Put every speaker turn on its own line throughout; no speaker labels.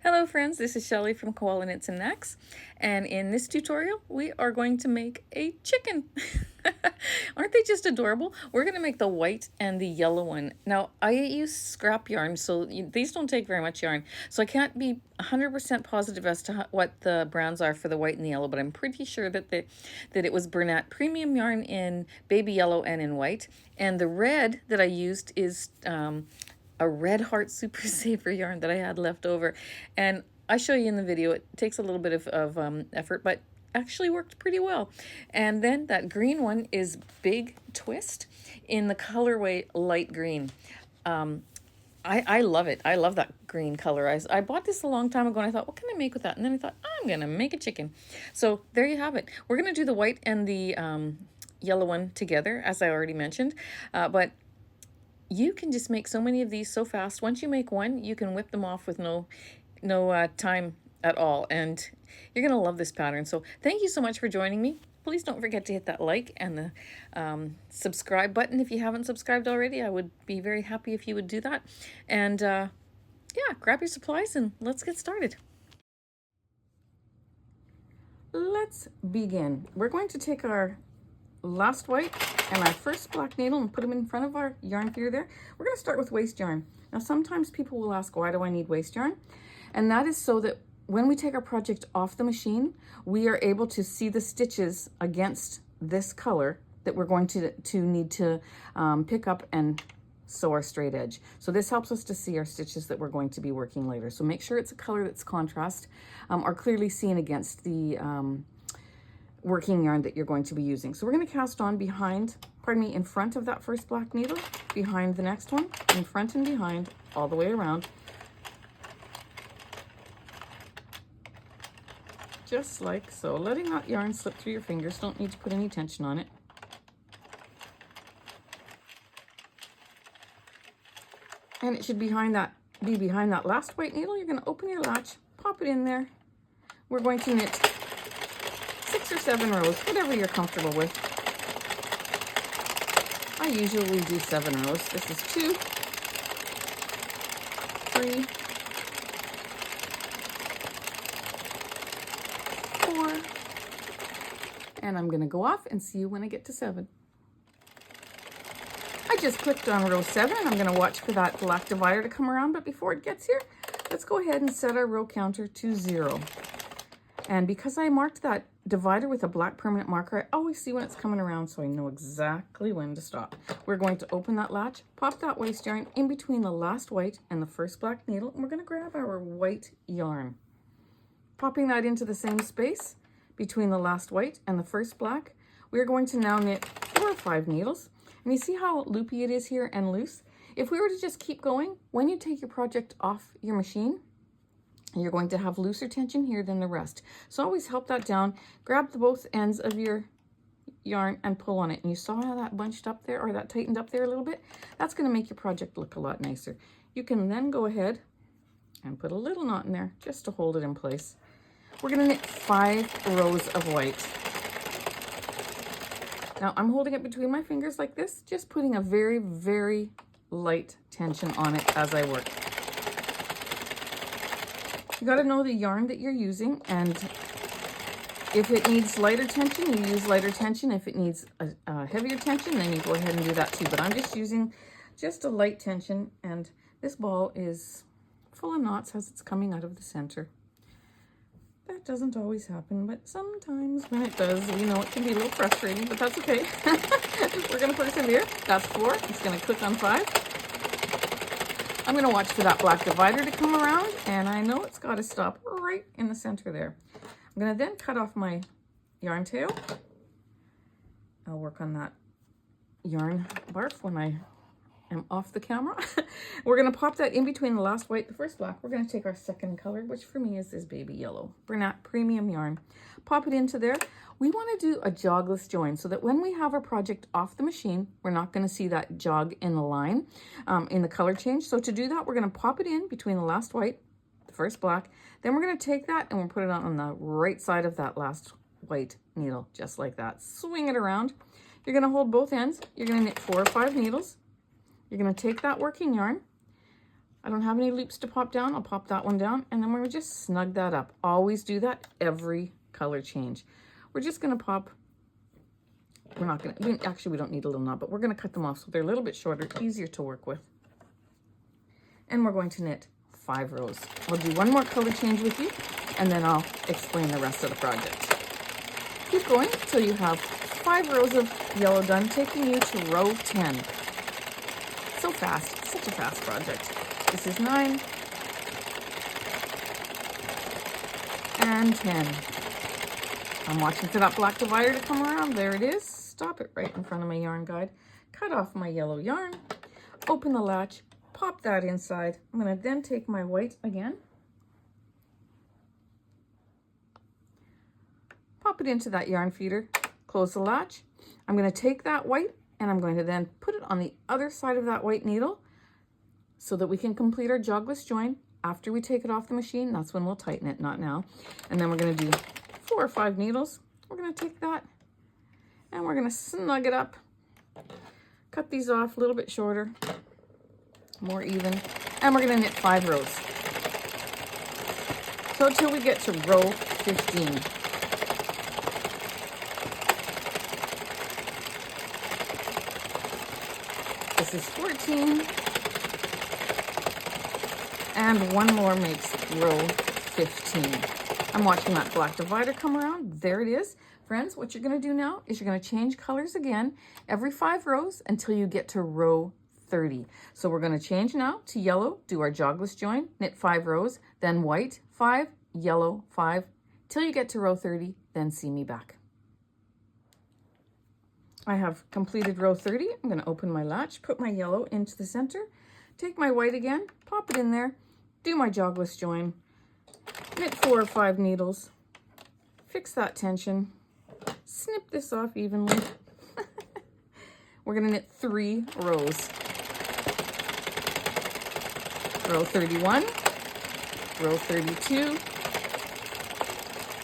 Hello friends, this is Shelley from Koala Knits and Knacks, and in this tutorial we are going to make a chicken. Aren't they just adorable? We're going to make the white and the yellow one. Now I use scrap yarn, so these don't take very much yarn, so I can't be 100% positive as to what the browns are for the white and the yellow, but I'm pretty sure that it was Bernat Premium yarn in baby yellow and in white, and the red that I used is a Red Heart Super Saver yarn that I had left over. And I show you in the video, it takes a little bit of effort, but actually worked pretty well. And then that green one is Big Twist in the colorway light green. I love it. I love that green color. I bought this a long time ago and I thought, what can I make with that? And then I thought, I'm going to make a chicken. So there you have it. We're going to do the white and the yellow one together, as I already mentioned. But you can just make so many of these so fast. Once you make one, you can whip them off with no time at all. And you're going to love this pattern. So thank you so much for joining me. Please don't forget to hit that like and the subscribe button if you haven't subscribed already. I would be very happy if you would do that. And yeah, grab your supplies and let's get started. Let's begin. We're going to take our last white and our first black needle and put them in front of our yarn feeder there. We're going to start with waste yarn. Now sometimes people will ask, why do I need waste yarn? And that is so that when we take our project off the machine, we are able to see the stitches against this color that we're going to need to pick up and sew our straight edge. So this helps us to see our stitches that we're going to be working later. So make sure it's a color that's contrast or clearly seen against the working yarn that you're going to be using. So we're going to cast on in front of that first black needle, behind the next one, in front and behind, all the way around. Just like so, letting that yarn slip through your fingers. Don't need to put any tension on it. And it should be behind that last white needle. You're going to open your latch, pop it in there. We're going to knit 6 or 7 rows, whatever you're comfortable with. I usually do 7 rows. This is 2, 3, 4, and I'm going to go off and see you when I get to 7. I just clicked on row 7. I'm going to watch for that black divider to come around, but before it gets here, let's go ahead and set our row counter to 0. And because I marked that divider with a black permanent marker, I always see when it's coming around, so I know exactly when to stop. We're going to open that latch, pop that waste yarn in between the last white and the first black needle, and we're going to grab our white yarn. Popping that into the same space between the last white and the first black, we're going to now knit 4 or 5 needles. And you see how loopy it is here and loose? If we were to just keep going, when you take your project off your machine, you're going to have looser tension here than the rest. So always help that down. Grab the both ends of your yarn and pull on it. And you saw how that bunched up there, or that tightened up there a little bit? That's going to make your project look a lot nicer. You can then go ahead and put a little knot in there just to hold it in place. We're going to knit 5 rows of white. Now I'm holding it between my fingers like this, just putting a very, very light tension on it as I work. You got to know the yarn that you're using, and if it needs lighter tension, you use lighter tension. If it needs a heavier tension, then you go ahead and do that too. But I'm just using just a light tension, and this ball is full of knots as it's coming out of the center. That doesn't always happen, but sometimes when it does, we know it can be a little frustrating, but that's okay. We're going to persevere. That's 4. It's going to click on 5. I'm going to watch for that black divider to come around, and I know it's got to stop right in the center there. I'm going to then cut off my yarn tail. I'll work on that yarn barf when I am off the camera. We're going to pop that in between the last white, the first black. We're going to take our second color, which for me is this baby yellow, Bernat Premium yarn. Pop it into there. We want to do a jogless join so that when we have our project off the machine, we're not going to see that jog in the line, in the color change. So to do that, we're going to pop it in between the last white, the first black. Then we're going to take that and we'll put it on the right side of that last white needle, just like that. Swing it around. You're going to hold both ends. You're going to knit 4 or 5 needles. You're going to take that working yarn, I don't have any loops to pop down. I'll pop that one down, and then we're gonna just snug that up. Always do that every color change. We're just gonna pop, we're not gonna, actually we don't need a little knot, but we're gonna cut them off so they're a little bit shorter, easier to work with. And we're going to knit 5 rows. I'll do one more color change with you, and then I'll explain the rest of the project. Keep going till you have 5 rows of yellow done, taking you to row 10. So fast, such a fast project. This is 9 and 10. I'm watching for that black divider to come around. There it is. Stop it right in front of my yarn guide. Cut off my yellow yarn, open the latch, pop that inside. I'm going to then take my white again, pop it into that yarn feeder, close the latch. I'm going to take that white and I'm going to then put it on the other side of that white needle so that we can complete our jogless join. After we take it off the machine, that's when we'll tighten it, not now. And then we're going to do 4 or 5 needles. We're going to take that and we're going to snug it up. Cut these off a little bit shorter, more even, and we're going to knit 5 rows. So until we get to row 15. This is 14, and one more makes row 15. I'm watching that black divider come around. There it is. Friends, what you're going to do now is you're going to change colors again every 5 rows until you get to row 30. So we're going to change now to yellow, do our jogless join, knit 5 rows, then white, 5, yellow, 5, till you get to row 30, then see me back. I have completed row 30. I'm going to open my latch, put my yellow into the center, take my white again, pop it in there, do my jogless join, knit 4 or 5 needles, fix that tension, snip this off evenly. We're going to knit 3 rows. Row 31, row 32,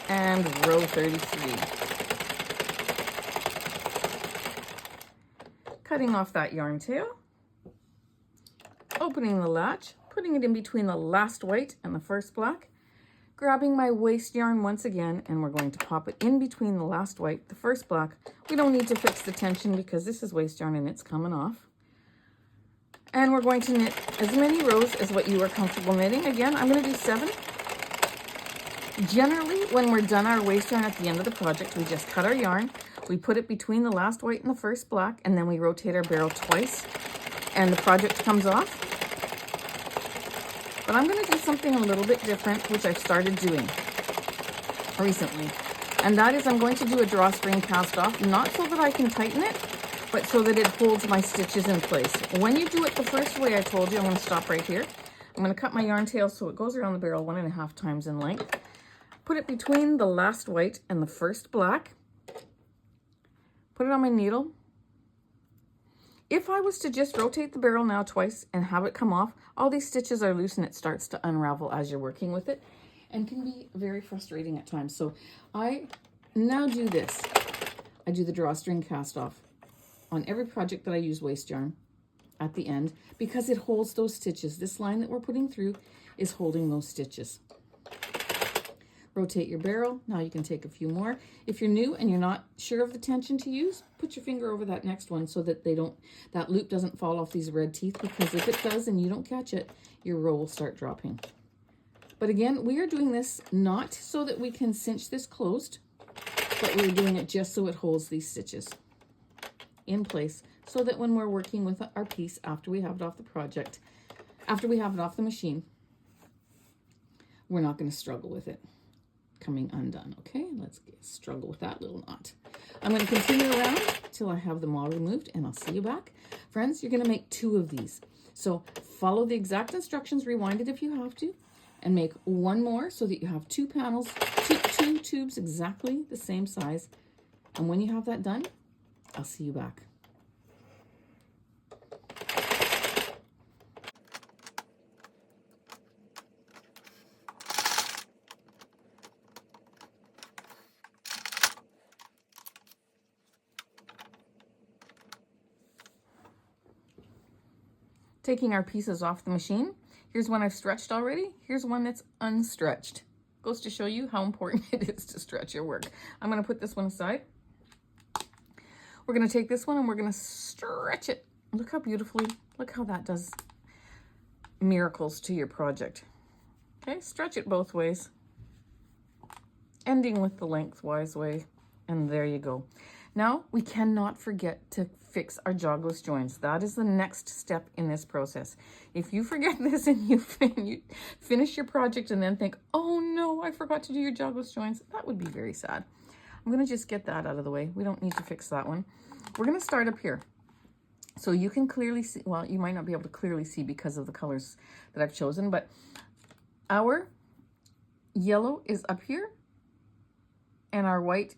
and row 33. Cutting off that yarn tail, opening the latch, putting it in between the last white and the first black, grabbing my waste yarn once again, and we're going to pop it in between the last white, the first black. We don't need to fix the tension because this is waste yarn and it's coming off. And we're going to knit as many rows as what you are comfortable knitting. Again, I'm going to do 7. Generally, when we're done our waste yarn at the end of the project, we just cut our yarn, we put it between the last white and the first black, and then we rotate our barrel twice, and the project comes off. But I'm going to do something a little bit different, which I've started doing recently. And that is I'm going to do a drawstring cast off, not so that I can tighten it, but so that it holds my stitches in place. When you do it the first way I told you, I'm going to stop right here. I'm going to cut my yarn tail so it goes around the barrel 1.5 times in length. Put it between the last white and the first black. Put it on my needle. If I was to just rotate the barrel now twice and have it come off, all these stitches are loose and it starts to unravel as you're working with it and can be very frustrating at times. So I now do this. I do the drawstring cast off on every project that I use waste yarn at the end because it holds those stitches. This line that we're putting through is holding those stitches. Rotate your barrel. Now you can take a few more. If you're new and you're not sure of the tension to use, put your finger over that next one so that that loop doesn't fall off these red teeth, because if it does and you don't catch it, your row will start dropping. But again, we are doing this not so that we can cinch this closed, but we're doing it just so it holds these stitches in place so that when we're working with our piece after we have it off the project, after we have it off the machine, we're not going to struggle with it coming undone. Okay, let's struggle with that little knot. I'm going to continue around till I have them all removed, and I'll see you back. Friends, you're going to make 2 of these. So follow the exact instructions, rewind it if you have to, and make 1 more so that you have 2 panels, two tubes exactly the same size. And when you have that done, I'll see you back. Taking our pieces off the machine, Here's one I've stretched already. Here's one that's unstretched. Goes to show you how important it is to stretch your work. I'm going to put this one aside. We're going to take this one and we're going to stretch it. Look how beautifully, look how that does miracles to your project. Okay, stretch it both ways, ending with the lengthwise way, and there you go. Now, we cannot forget to fix our jogless joins. That is the next step in this process. If you forget this and you finish your project and then think, oh no, I forgot to do your jogless joins, that would be very sad. I'm gonna just get that out of the way. We don't need to fix that one. We're gonna start up here. So you can clearly see, well, you might not be able to clearly see because of the colors that I've chosen, but our yellow is up here and our white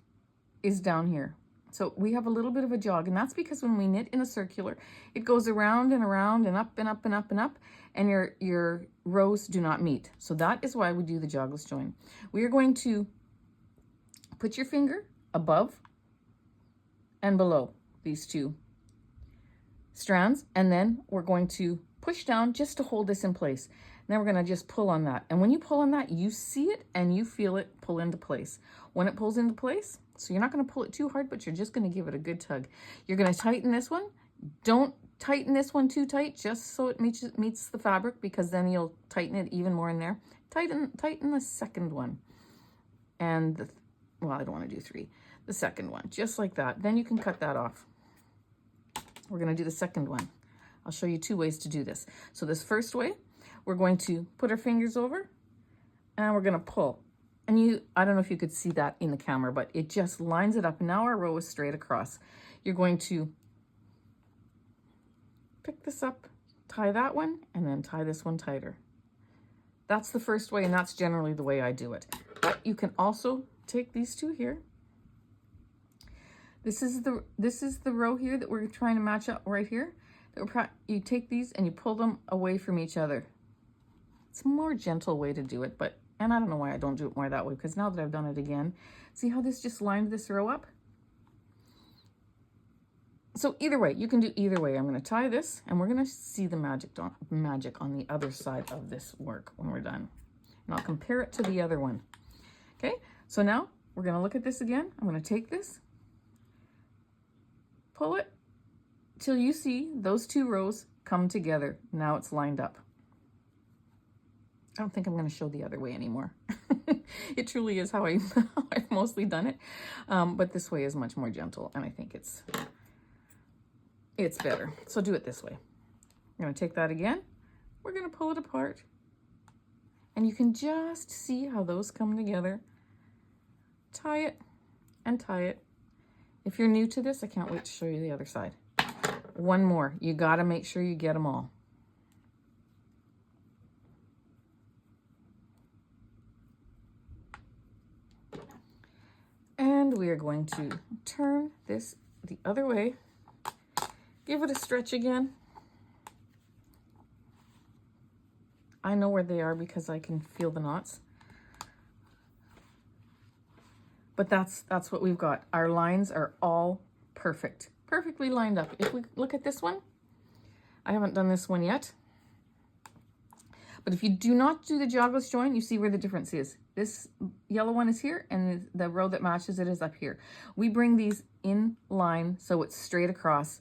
is down here. So we have a little bit of a jog, and that's because when we knit in a circular, it goes around and around and up and up and up and up, and your rows do not meet. So that is why we do the jogless join. We are going to put your finger above and below these two strands, and then we're going to push down just to hold this in place. And then we're going to just pull on that. And when you pull on that, you see it and you feel it pull into place. When it pulls into place, so you're not going to pull it too hard, but you're just going to give it a good tug. You're going to tighten this one. Don't tighten this one too tight, just so it meets the fabric, because then you'll tighten it even more in there. Tighten the second one. And well, I don't want to do 3. The second one, just like that. Then you can cut that off. We're going to do the second one. I'll show you 2 ways to do this. So this first way, we're going to put our fingers over and we're going to pull. And I don't know if you could see that in the camera, but it just lines it up. And now our row is straight across. You're going to pick this up, tie that one, and then tie this one tighter. That's the first way, and that's generally the way I do it. But you can also take these 2 here. This is the row here that we're trying to match up right here. You take these and you pull them away from each other. It's a more gentle way to do it, and I don't know why I don't do it more that way, because now that I've done it again, see how this just lined this row up? So either way, you can do either way. I'm going to tie this, and we're going to see the magic on the other side of this work when we're done. And I'll compare it to the other one. Okay, so now we're going to look at this again. I'm going to take this, pull it till you see those 2 rows come together. Now it's lined up. I don't think I'm going to show the other way anymore. It truly is how I've mostly done it. But this way is much more gentle, and I think it's better. So do it this way. I'm going to take that again. We're going to pull it apart. And you can just see how those come together. Tie it and tie it. If you're new to this, I can't wait to show you the other side. One more. You got to make sure you get them all. And we are going to turn this the other way. Give it a stretch again. I know where they are because I can feel the knots. But that's what we've got. Our lines are all perfect. Perfectly lined up. If we look at this one, I haven't done this one yet. But if you do not do the jogless join, you see where the difference is. This yellow one is here, and the row that matches it is up here. We bring these in line so it's straight across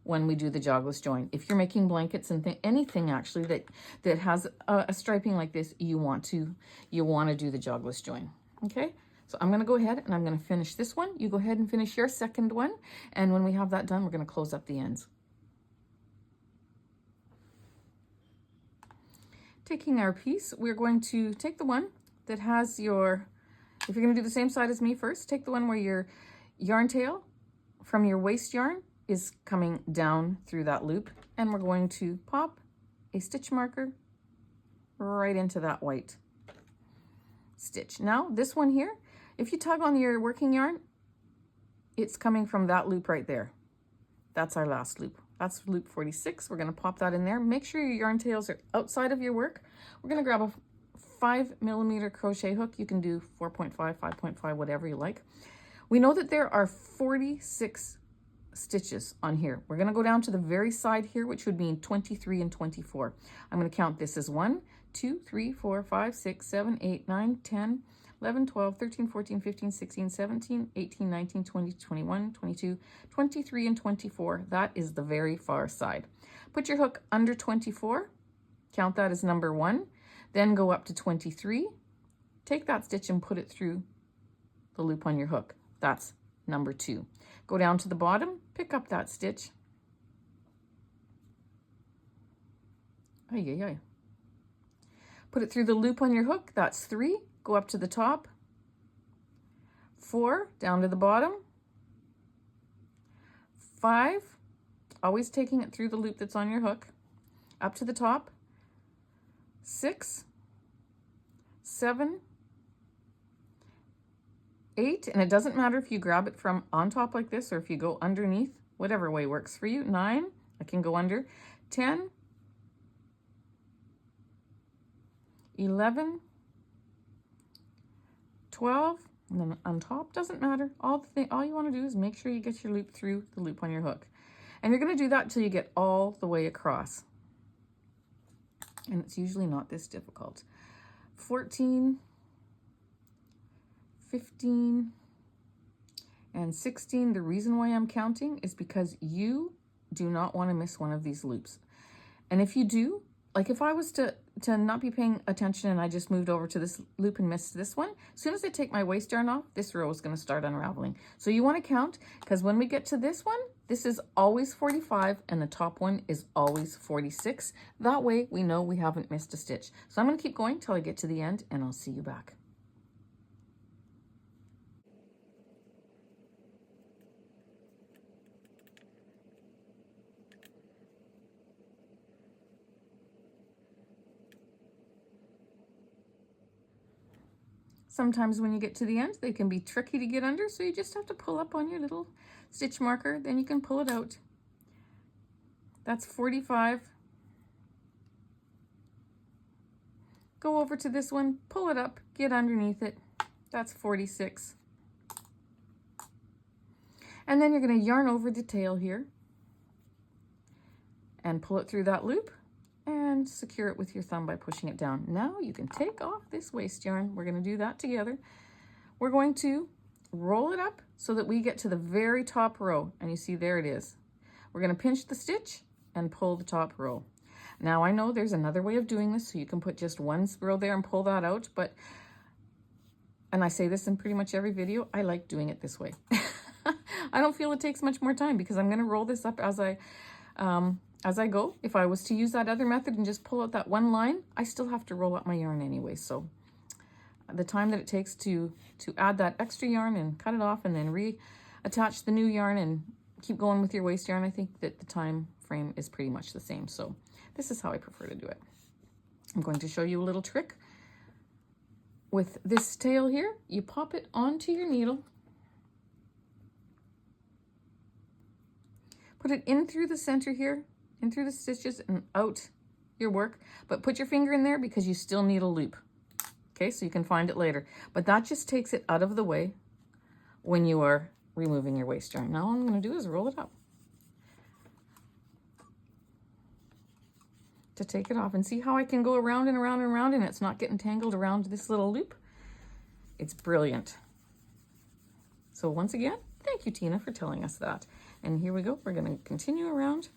when we do the jogless join. If you're making blankets and anything actually that has a striping like this, you want to do the jogless join. Okay, so I'm going to go ahead and I'm going to finish this one. You go ahead and finish your second one, and when we have that done, we're going to close up the ends. Taking our piece, we're going to take the one that has if you're going to do the same side as me first, take the one where your yarn tail from your waste yarn is coming down through that loop, and we're going to pop a stitch marker right into that white stitch. Now this one here, if you tug on your working yarn, it's coming from that loop right there. That's our last loop. That's loop 46. We're going to pop that in there. Make sure your yarn tails are outside of your work. We're going to grab a 5mm crochet hook. You can do 4.5, 5.5, whatever you like. We know that there are 46 stitches on here. We're going to go down to the very side here, which would mean 23 and 24. I'm going to count this as 1, 2, 3, 4, 5, 6, 7, 8, 9, 10, 11, 12, 13, 14, 15, 16, 17, 18, 19, 20, 21, 22, 23, and 24. That is the very far side. Put your hook under 24, count that as number 1, then go up to 23. Take that stitch and put it through the loop on your hook. That's number 2. Go down to the bottom, pick up that stitch. Ay, ay, ay. Put it through the loop on your hook. That's 3. Go up to the top. 4, down to the bottom. 5, always taking it through the loop that's on your hook. Up to the top. 6, 7, 8, and it doesn't matter if you grab it from on top like this or if you go underneath, whatever way works for you. 9, I can go under. 10, 11, 12, and then on top, doesn't matter. All you want to do is make sure you get your loop through the loop on your hook. And you're going to do that until you get all the way across. And it's usually not this difficult. 14, 15, and 16. The reason why I'm counting is because you do not want to miss one of these loops. And if you do, like if I was to not be paying attention and I just moved over to this loop and missed this one, as soon as I take my waist yarn off, this row is going to start unraveling. So you want to count, because when we get to this one, this is always 45 and the top one is always 46. That way we know we haven't missed a stitch. So I'm going to keep going till I get to the end and I'll see you back. Sometimes when you get to the end, they can be tricky to get under, so you just have to pull up on your little stitch marker, then you can pull it out. That's 45. Go over to this one, pull it up, get underneath it. That's 46. And then you're going to yarn over the tail here and pull it through that loop and secure it with your thumb by pushing it down. Now you can take off this waist yarn. We're going to do that together. We're going to roll it up so that we get to the very top row, and you see there it is. We're going to pinch the stitch and pull the top row. Now I know there's another way of doing this, so you can put just one row there and pull that out, but, and I say this in pretty much every video, I like doing it this way. I don't feel it takes much more time because I'm going to roll this up as I go. If I was to use that other method and just pull out that one line, I still have to roll up my yarn anyway. So the time that it takes to add that extra yarn and cut it off and then reattach the new yarn and keep going with your waist yarn, I think that the time frame is pretty much the same. So this is how I prefer to do it. I'm going to show you a little trick. With this tail here, you pop it onto your needle, put it in through the center here, in through the stitches and out your work, but put your finger in there because you still need a loop. Okay, so you can find it later. But that just takes it out of the way when you are removing your waist yarn. Now all I'm going to do is roll it up to take it off, and see how I can go around and around and around and it's not getting tangled around this little loop. It's brilliant. So once again, thank you, Tina, for telling us that. And here we go. We're going to continue around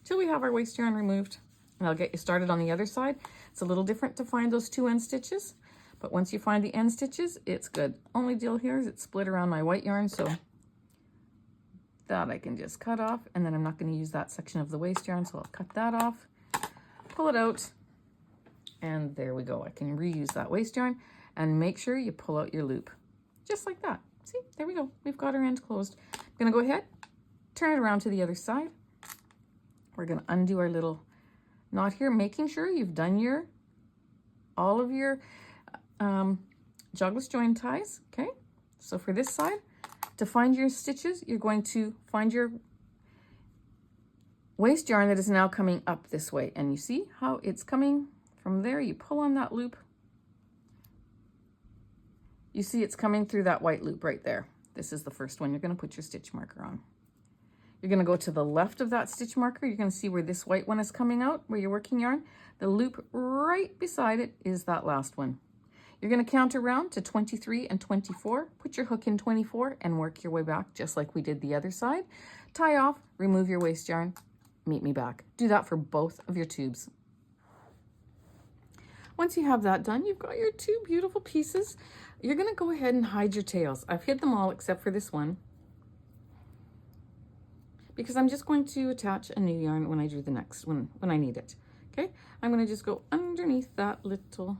till we have our waist yarn removed, and I'll get you started on the other side. It's a little different to find those 2 end stitches, but once you find the end stitches, it's good. Only deal here is it's split around my white yarn, so that I can just cut off, and then I'm not going to use that section of the waist yarn, so I'll cut that off, pull it out, and there we go. I can reuse that waist yarn, and make sure you pull out your loop, just like that. See, there we go. We've got our end closed. I'm going to go ahead, turn it around to the other side. We're going to undo our little knot here, making sure you've done all of your jogless join ties. Okay, so for this side, to find your stitches, you're going to find your waist yarn that is now coming up this way, and you see how it's coming from there. You pull on that loop, you see it's coming through that white loop right there. This is the first one. You're going to put your stitch marker on. You're going to go to the left of that stitch marker. You're going to see where this white one is coming out, where you're working yarn. The loop right beside it is that last one. You're going to count around to 23 and 24. Put your hook in 24 and work your way back just like we did the other side. Tie off, remove your waste yarn, meet me back. Do that for both of your tubes. Once you have that done, you've got your two beautiful pieces. You're going to go ahead and hide your tails. I've hid them all except for this one, because I'm just going to attach a new yarn when I do the next one, when I need it. Okay, I'm going to just go underneath that little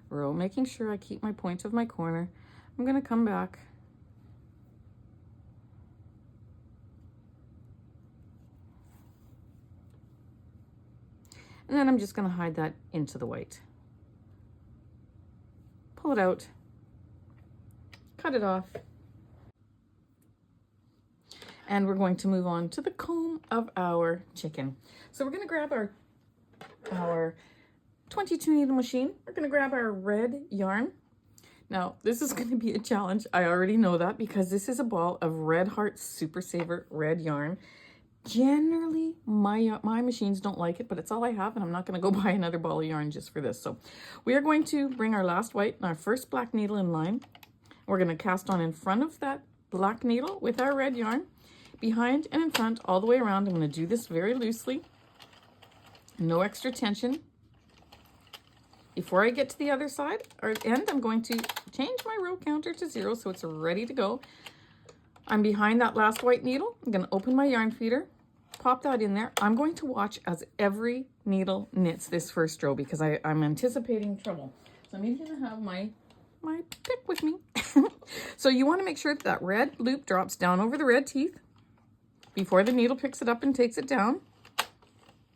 row, making sure I keep my point of my corner. I'm going to come back and then I'm just going to hide that into the white. Pull it out, cut it off, and we're going to move on to the comb of our chicken. So we're going to grab our 22 needle machine. We're going to grab our red yarn. Now, this is going to be a challenge. I already know that because this is a ball of Red Heart Super Saver red yarn. Generally, my machines don't like it, but it's all I have, and I'm not going to go buy another ball of yarn just for this. So we are going to bring our last white and our first black needle in line. We're going to cast on in front of that black needle with our red yarn, behind and in front, all the way around. I'm going to do this very loosely. No extra tension. Before I get to the other side or end, I'm going to change my row counter to 0 so it's ready to go. I'm behind that last white needle. I'm going to open my yarn feeder, pop that in there. I'm going to watch as every needle knits this first row because I'm anticipating trouble. So I'm even going to have my pick with me. So you want to make sure that red loop drops down over the red teeth before the needle picks it up and takes it down.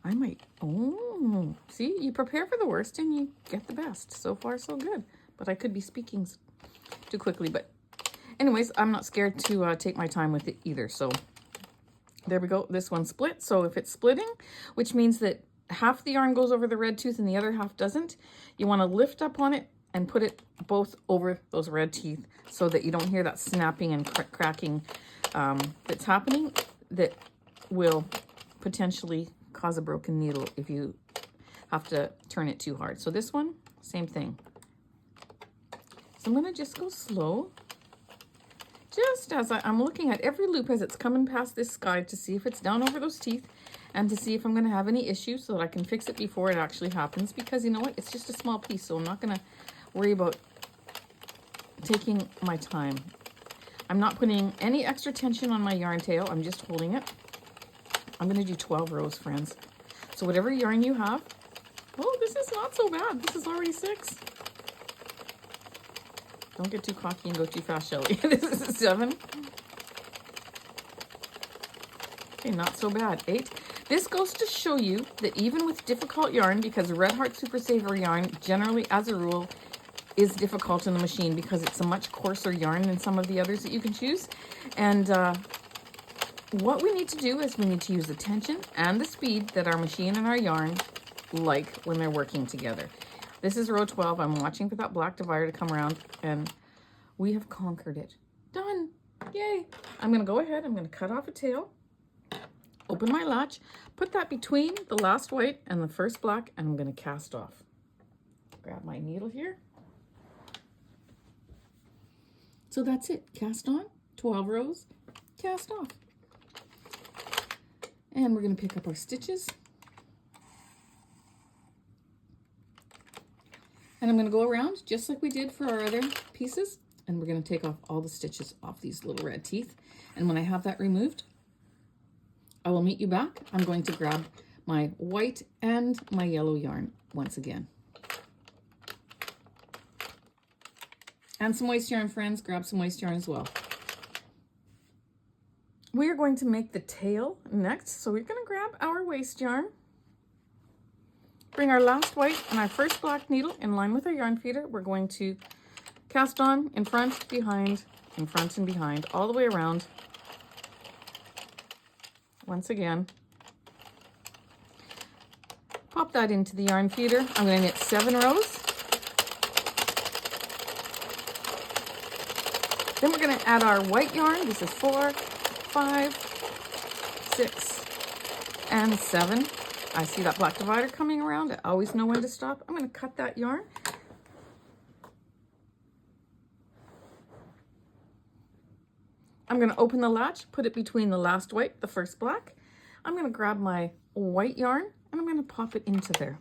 I might, oh, see, you prepare for the worst and you get the best. So far, so good. But I could be speaking too quickly. But anyways, I'm not scared to take my time with it either. So there we go. This one split. So if it's splitting, which means that half the yarn goes over the red tooth and the other half doesn't, you want to lift up on it and put it both over those red teeth so that you don't hear that snapping and cracking that's happening that will potentially cause a broken needle if you have to turn it too hard. So this one, same thing. So I'm going to just go slow, just as I'm looking at every loop as it's coming past this guide to see if it's down over those teeth and to see if I'm going to have any issues so that I can fix it before it actually happens, because you know what, it's just a small piece, so I'm not going to worry about taking my time. I'm not putting any extra tension on my yarn tail. I'm just holding it. I'm going to do 12 rows, friends. So whatever yarn you have. Oh, this is not so bad. This is already 6. Don't get too cocky and go too fast, Shelley. This is 7. Okay, not so bad. 8. This goes to show you that even with difficult yarn, because Red Heart Super Saver yarn generally, as a rule, is difficult in the machine because it's a much coarser yarn than some of the others that you can choose. And what we need to do is we need to use the tension and the speed that our machine and our yarn like when they're working together. This is row 12. I'm watching for that black divider to come around, and we have conquered it. Done. Yay. I'm going to go ahead. I'm going to cut off a tail, open my latch, put that between the last white and the first black, and I'm going to cast off. Grab my needle here. So that's it. Cast on, 12 rows, cast off. And we're going to pick up our stitches. And I'm going to go around just like we did for our other pieces. And we're going to take off all the stitches off these little red teeth. And when I have that removed, I will meet you back. I'm going to grab my white and my yellow yarn once again. And some waste yarn, friends. Grab some waste yarn as well. We are going to make the tail next. So we're going to grab our waste yarn. Bring our last white and our first black needle in line with our yarn feeder. We're going to cast on in front, behind, in front and behind, all the way around. Once again. Pop that into the yarn feeder. I'm going to knit 7 rows. Then we're going to add our white yarn. This is 4, 5, and 7. I see that black divider coming around. I always know when to stop. I'm going to cut that yarn. I'm going to open the latch, put it between the last white, the first black. I'm going to grab my white yarn and I'm going to pop it into there,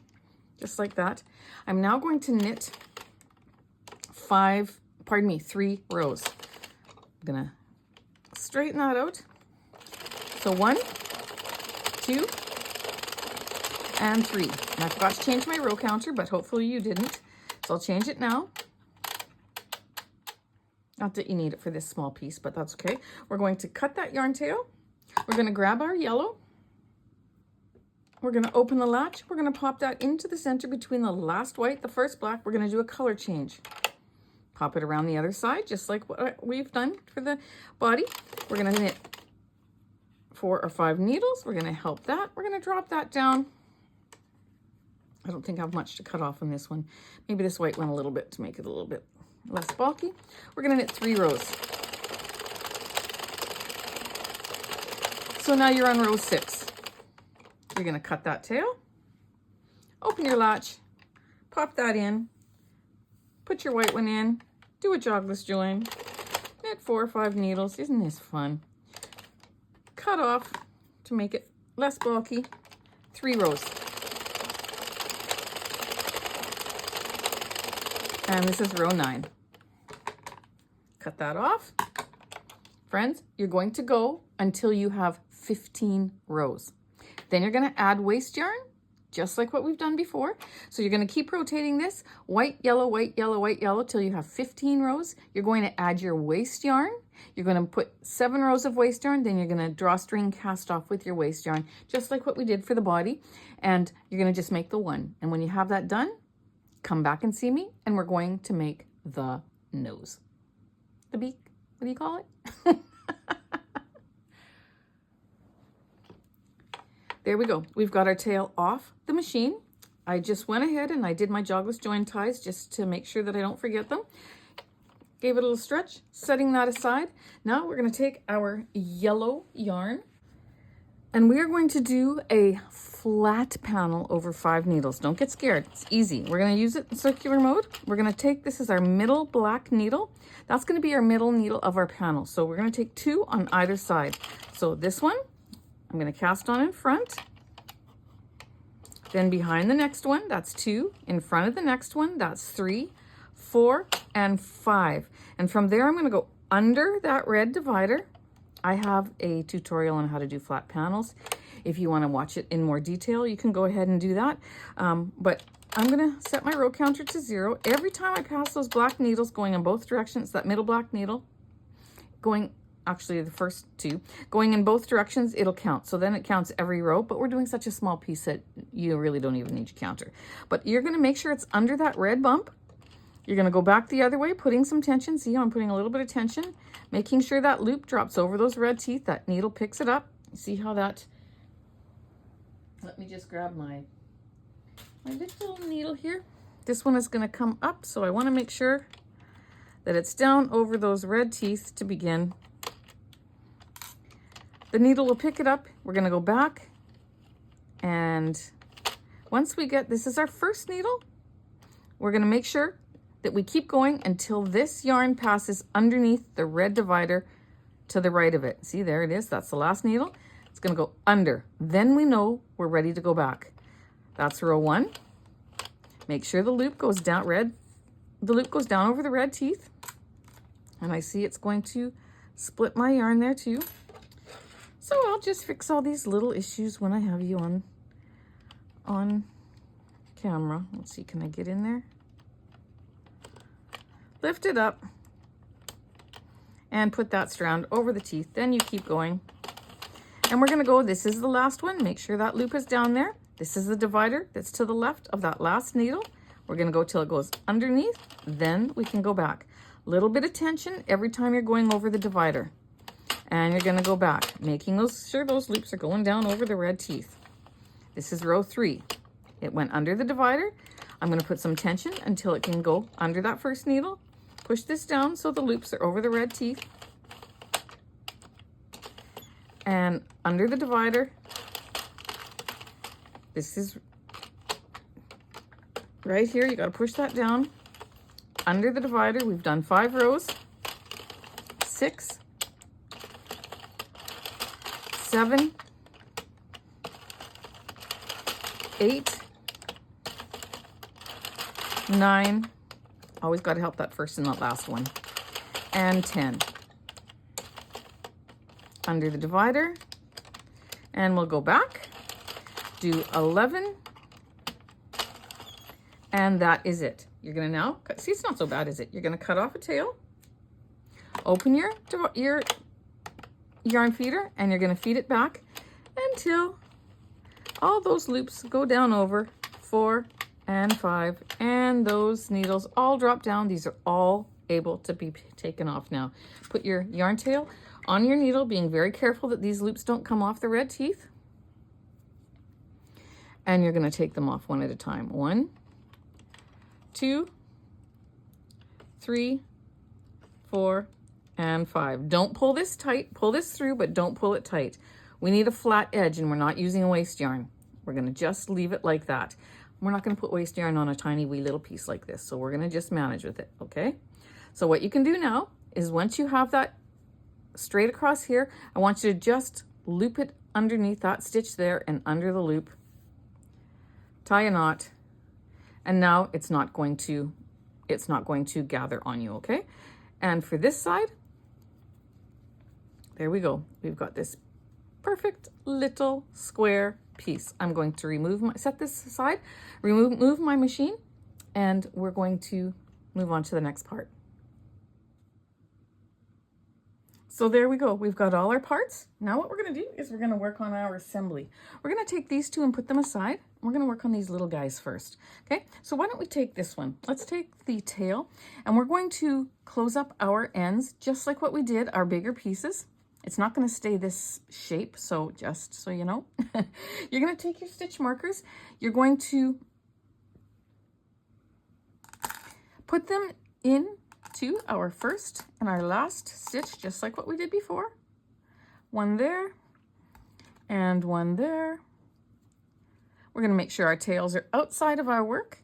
just like that. I'm now going to knit 3 rows. I'm going to straighten that out. So 1, 2, and 3. And I forgot to change my row counter, but hopefully you didn't. So I'll change it now. Not that you need it for this small piece, but that's okay. We're going to cut that yarn tail. We're going to grab our yellow. We're going to open the latch. We're going to pop that into the center between the last white, the first black. We're going to do a color change. Pop it around the other side, just like what we've done for the body. We're going to knit 4 or 5 needles. We're going to help that. We're going to drop that down. I don't think I have much to cut off on this one. Maybe this white one a little bit to make it a little bit less bulky. We're going to knit 3 rows. So now you're on row 6. You're going to cut that tail, open your latch, pop that in, put your white one in, do a jogless join, knit 4 or 5 needles. Isn't this fun? Cut off to make it less bulky, 3 rows. And this is row 9. Cut that off. Friends, you're going to go until you have 15 rows. Then you're going to add waste yarn, just like what we've done before. So you're going to keep rotating this, white, yellow, white, yellow, white, yellow, till you have 15 rows. You're going to add your waste yarn. You're going to put 7 rows of waste yarn. Then you're going to draw string, cast off with your waste yarn, just like what we did for the body. And you're going to just make the 1. And when you have that done, come back and see me, and we're going to make the nose. The beak, what do you call it? There we go. We've got our tail off the machine. I just went ahead and I did my jogless join ties just to make sure that I don't forget them. Gave it a little stretch, setting that aside. Now we're going to take our yellow yarn and we are going to do a flat panel over 5 needles. Don't get scared. It's easy. We're going to use it in circular mode. We're going to take, this is our middle black needle. That's going to be our middle needle of our panel. So we're going to take 2 on either side. So this one, I'm going to cast on in front. Then behind the next one, that's 2. In front of the next one, that's 3, 4, and 5. And from there, I'm going to go under that red divider. I have a tutorial on how to do flat panels. If you want to watch it in more detail, you can go ahead and do that. But I'm going to set my row counter to 0. Every time I pass those black needles going in both directions, that middle black needle going, actually the first 2, going in both directions, it'll count. So then it counts every row, but we're doing such a small piece that you really don't even need your counter. But you're going to make sure it's under that red bump. You're going to go back the other way, putting some tension. See how I'm putting a little bit of tension, making sure that loop drops over those red teeth. That needle picks it up. See how that, let me just grab my little needle here. This one is going to come up, so I want to make sure that it's down over those red teeth to begin. The needle will pick it up. We're going to go back, and once we get, this is our first needle, we're going to make sure that we keep going until this yarn passes underneath the red divider to the right of it. See, there it is. That's the last needle. It's going to go under. Then we know we're ready to go back. That's row 1. Make sure the loop goes down the loop goes down over the red teeth. And I see it's going to split my yarn there too. So I'll just fix all these little issues when I have you on camera. Let's see, can I get in there? Lift it up and put that strand over the teeth. Then you keep going. And we're going to go, this is the last one. Make sure that loop is down there. This is the divider that's to the left of that last needle. We're going to go till it goes underneath. Then we can go back. Little bit of tension every time you're going over the divider. And you're going to go back, making sure those loops are going down over the red teeth. This is row 3. It went under the divider. I'm going to put some tension until it can go under that first needle. Push this down so the loops are over the red teeth. And under the divider. This is right here. You got to push that down under the divider. We've done 5 rows. 6, 7, 8, 9. Always got to help that first and that last one. And 10. Under the divider. And we'll go back. Do 11. And that is it. You're going to now cut. See, it's not so bad, is it? You're going to cut off a tail. Open your yarn feeder, and you're going to feed it back until all those loops go down over 4 and 5, and those needles all drop down. These are all able to be taken off now. Put your yarn tail on your needle, being very careful that these loops don't come off the red teeth. And you're going to take them off one at a time. 1, 2, 3, 4, and 5. Don't pull this tight. Pull this through, but don't pull it tight. We need a flat edge, and we're not using a waste yarn. We're going to just leave it like that. We're not going to put waste yarn on a tiny wee little piece like this, so we're going to just manage with it, okay? So what you can do now is once you have that straight across here, I want you to just loop it underneath that stitch there and under the loop. Tie a knot, and now it's not going to gather on you, okay? And for this side, there we go. We've got this perfect little square piece. I'm going to set this aside, remove my machine, and we're going to move on to the next part. So there we go. We've got all our parts. Now what we're going to do is we're going to work on our assembly. We're going to take these two and put them aside. We're going to work on these little guys first. Okay, so why don't we take this one? Let's take the tail, and we're going to close up our ends just like what we did our bigger pieces. It's not going to stay this shape, so just so you know. You're going to take your stitch markers. You're going to put them into our first and our last stitch, just like what we did before. One there and one there. We're going to make sure our tails are outside of our work,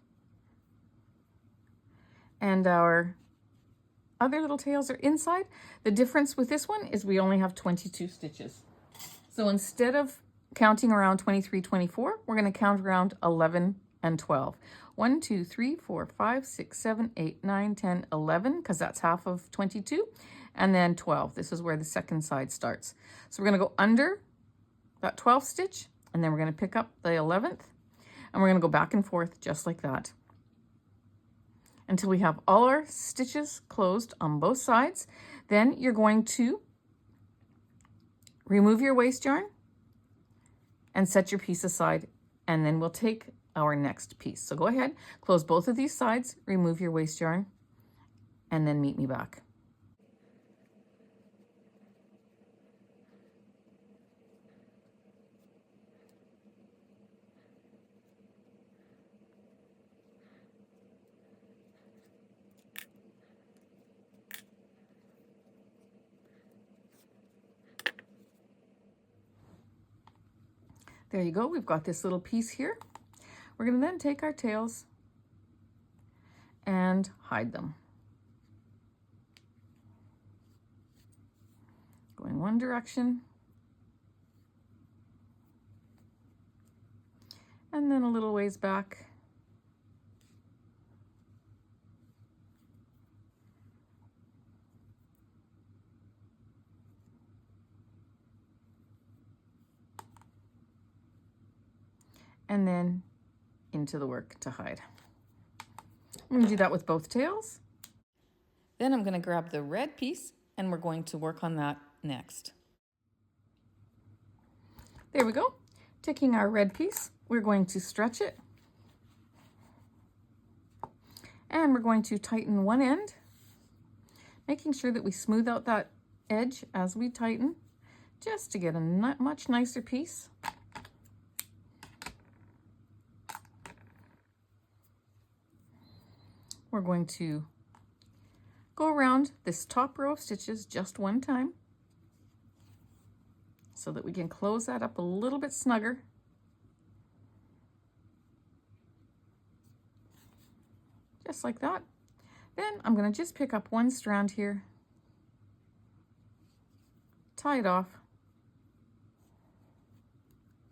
and our other little tails are inside. The difference with this one is we only have 22 stitches. So instead of counting around 23, 24, we're going to count around 11 and 12. 1, 2, 3, 4, 5, 6, 7, 8, 9, 10, 11, because that's half of 22, and then 12. This is where the second side starts. So we're going to go under that 12th stitch, and then we're going to pick up the 11th, and we're going to go back and forth just like that until we have all our stitches closed on both sides. Then you're going to remove your waste yarn and set your piece aside, and then we'll take our next piece. So go ahead, close both of these sides, remove your waste yarn, and then meet me back. There you go. We've got this little piece here. We're going to then take our tails and hide them. Going one direction, and then a little ways back. And then into the work to hide. I'm going to do that with both tails. Then I'm going to grab the red piece, and we're going to work on that next. There we go. Taking our red piece, we're going to stretch it, and we're going to tighten one end, making sure that we smooth out that edge as we tighten, just to get a much nicer piece. We're going to go around this top row of stitches just one time so that we can close that up a little bit snugger. just like that. Then I'm going to just pick up one strand here, tie it off,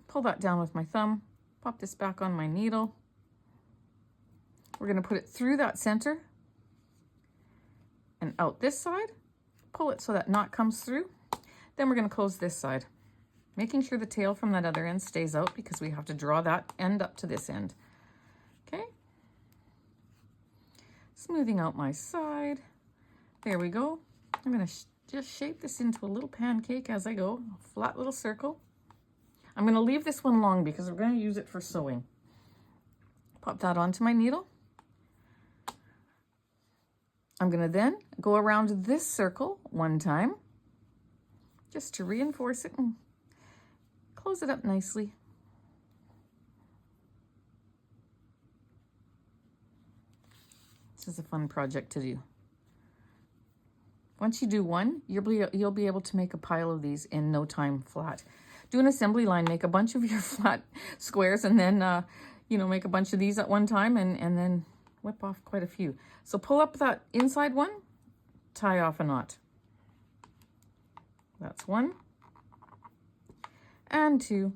pull that down with my thumb, pop this back on my needle. We're going to put it through that center and out this side, pull it so that knot comes through. Then we're going to close this side, making sure the tail from that other end stays out because we have to draw that end up to this end. Okay. Smoothing out my side. There we go. I'm going to just shape this into a little pancake as I go, a flat little circle. I'm going to leave this one long because we're going to use it for sewing. Pop that onto my needle. I'm going to then go around this circle one time just to reinforce it and close it up nicely. This is a fun project to do. Once you do one, you'll be able to make a pile of these in no time flat. Do an assembly line, make a bunch of your flat squares, and then make a bunch of these at one time, and then whip off quite a few. So pull up that inside one, tie off a knot. That's one and two.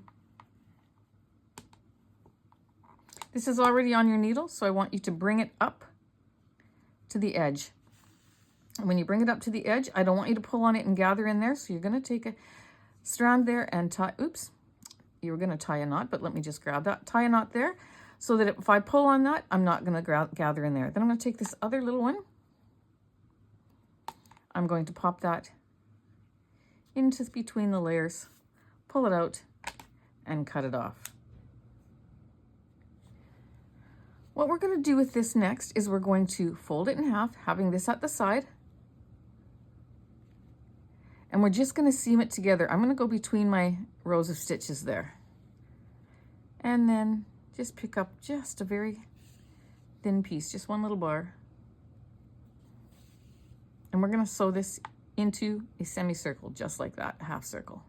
This is already on your needle, so I want you to bring it up to the edge. And when you bring it up to the edge, I don't want you to pull on it and gather in there. So you're going to take a strand there and tie, oops, you were going to tie a knot, but let me just grab that. Tie a knot there so that if I pull on that, I'm not going to gather in there. Then I'm going to take this other little one. I'm going to pop that into between the layers, pull it out, and cut it off. What we're going to do with this next is we're going to fold it in half, having this at the side. And we're just going to seam it together. I'm going to go between my rows of stitches there. And then just pick up just a very thin piece, just one little bar. And we're going to sew this into a semicircle, just like that, a half circle.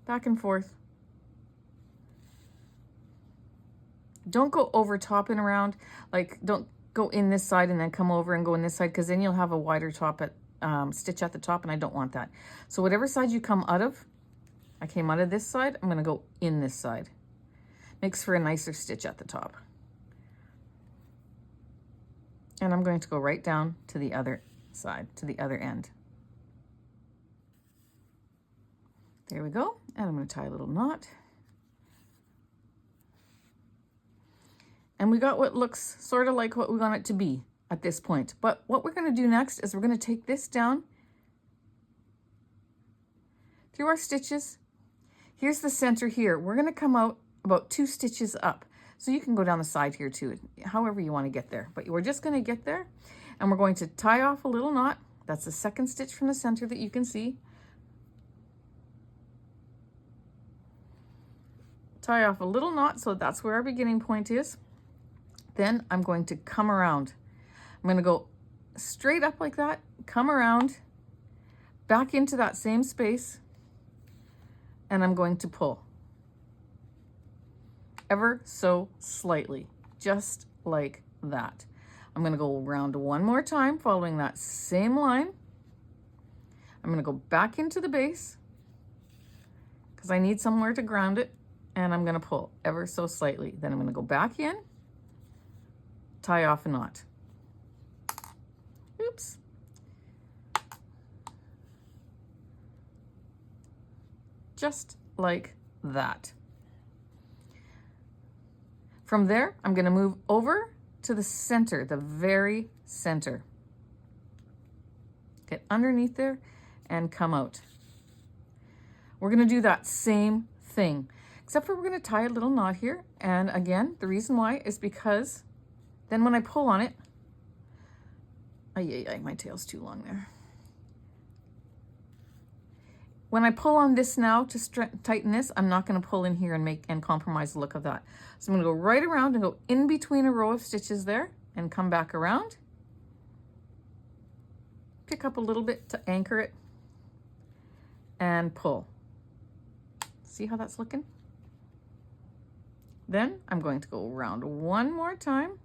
Back and forth. Don't go over top and around, like don't go in this side and then come over and go in this side, because then you'll have a wider top at stitch at the top, and I don't want that. So whatever side you come out of, I came out of this side, I'm going to go in this side. Makes for a nicer stitch at the top. And I'm going to go right down to the other side, to the other end. There we go. And I'm going to tie a little knot. And we got what looks sort of like what we want it to be at this point. But what we're going to do next is we're going to take this down through our stitches. Here's the center here. We're going to come out about 2 stitches up. So you can go down the side here too, however you want to get there. But we're just going to get there, and we're going to tie off a little knot. That's the second stitch from the center that you can see. Tie off a little knot, so that's where our beginning point is. Then I'm going to come around. I'm going to go straight up like that, come around, back into that same space, and I'm going to pull. Ever so slightly, just like that. I'm going to go around one more time following that same line. I'm going to go back into the base because I need somewhere to ground it, and I'm going to pull ever so slightly. Then I'm going to go back in, tie off a knot. Oops. Just like that. From there, I'm going to move over to the center, the very center. Get underneath there and come out. We're going to do that same thing, except for we're going to tie a little knot here. And again, the reason why is because then when I pull on it, my tail's too long there. When I pull on this now to tighten this, I'm not going to pull in here and compromise the look of that. So I'm going to go right around and go in between a row of stitches there and come back around. Pick up a little bit to anchor it and pull. See how that's looking? Then I'm going to go around one more time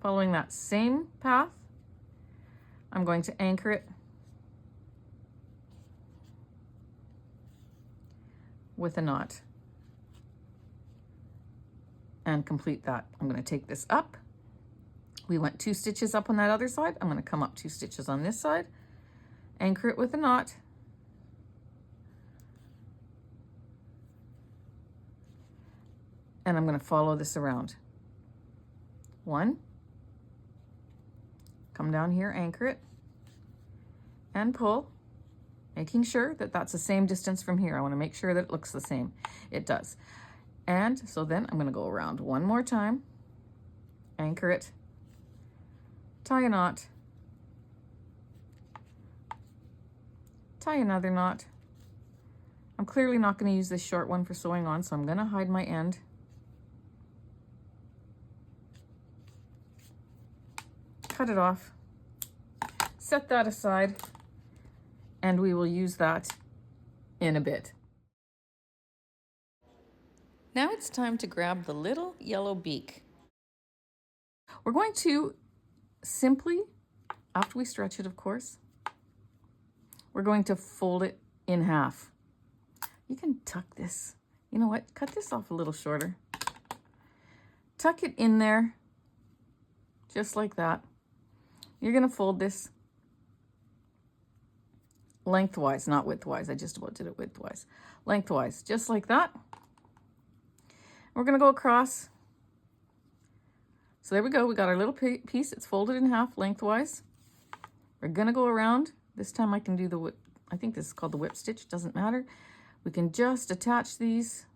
Following that same path, I'm going to anchor it with a knot and complete that. I'm going to take this up. We went 2 stitches up on that other side. I'm going to come up 2 stitches on this side, anchor it with a knot, and I'm going to follow this around. 1, come down here, anchor it, and pull, making sure that that's the same distance from here. I want to make sure that it looks the same. It does. And so then I'm going to go around one more time, anchor it, tie a knot, tie another knot. I'm clearly not going to use this short one for sewing on, so I'm going to hide my end. Cut it off, set that aside, and we will use that in a bit. Now it's time to grab the little yellow beak. We're going to simply, after we stretch it, of course, we're going to fold it in half. You can tuck this. You know what? Cut this off a little shorter. Tuck it in there, just like that. You're going to fold this lengthwise, not widthwise. I just about did it widthwise. Lengthwise, just like that. We're going to go across. So there we go. We got our little piece. It's folded in half lengthwise. We're going to go around. This time I can do the whip. I think this is called the whip stitch. Doesn't matter. We can just attach these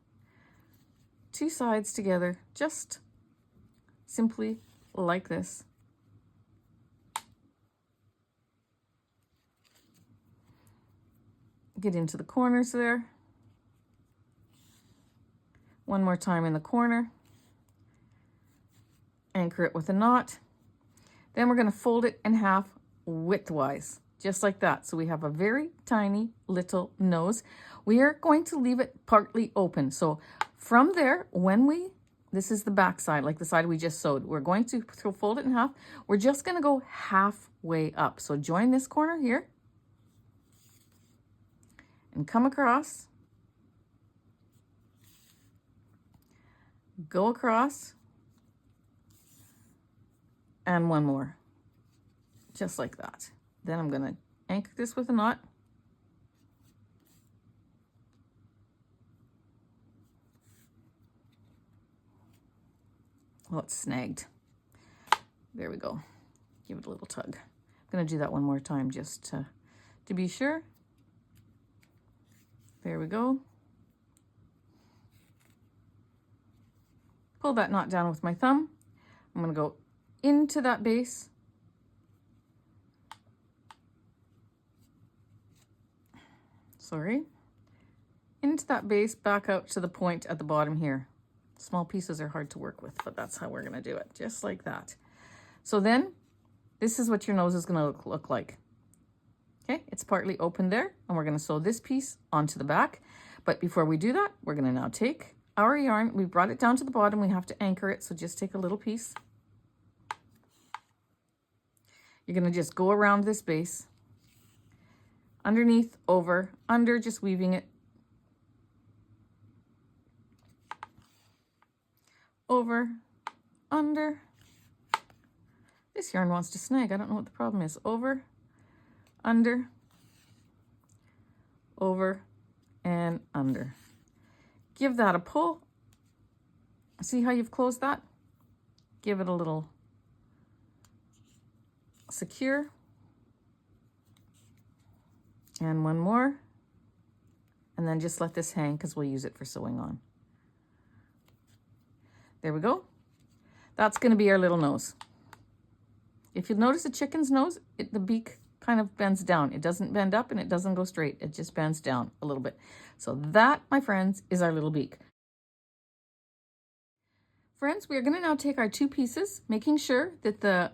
2 sides together, just simply like this. Get into the corners there. One more time in the corner. Anchor it with a knot. Then we're going to fold it in half widthwise, just like that. So we have a very tiny little nose. We are going to leave it partly open. So from there, this is the back side, like the side we just sewed. We're going to fold it in half. We're just going to go halfway up. So join this corner here and come across, go across, and one more, just like that. Then I'm going to anchor this with a knot. Well, it's snagged. There we go. Give it a little tug. I'm going to do that one more time just to be sure. There we go. Pull that knot down with my thumb. I'm going to go into that base. Sorry. Into that base, back out to the point at the bottom here. Small pieces are hard to work with, but that's how we're going to do it, just like that. So then, this is what your nose is going to look like. Okay, it's partly open there, and we're going to sew this piece onto the back. But before we do that, we're going to now take our yarn. We brought it down to the bottom. We have to anchor it, so just take a little piece. You're going to just go around this base, underneath, over, under, just weaving it. Over, under. This yarn wants to snag. I don't know what the problem is. Over, under, over, and under. Give that a pull. See how you've closed that? Give it a little secure. And one more. And then just let this hang because we'll use it for sewing on. There we go. That's going to be our little nose. If you'll notice a chicken's nose, the beak kind of bends down. It doesn't bend up and it doesn't go straight. It just bends down a little bit. So that, my friends, is our little beak. Friends, we are going to now take our 2 pieces, making sure that the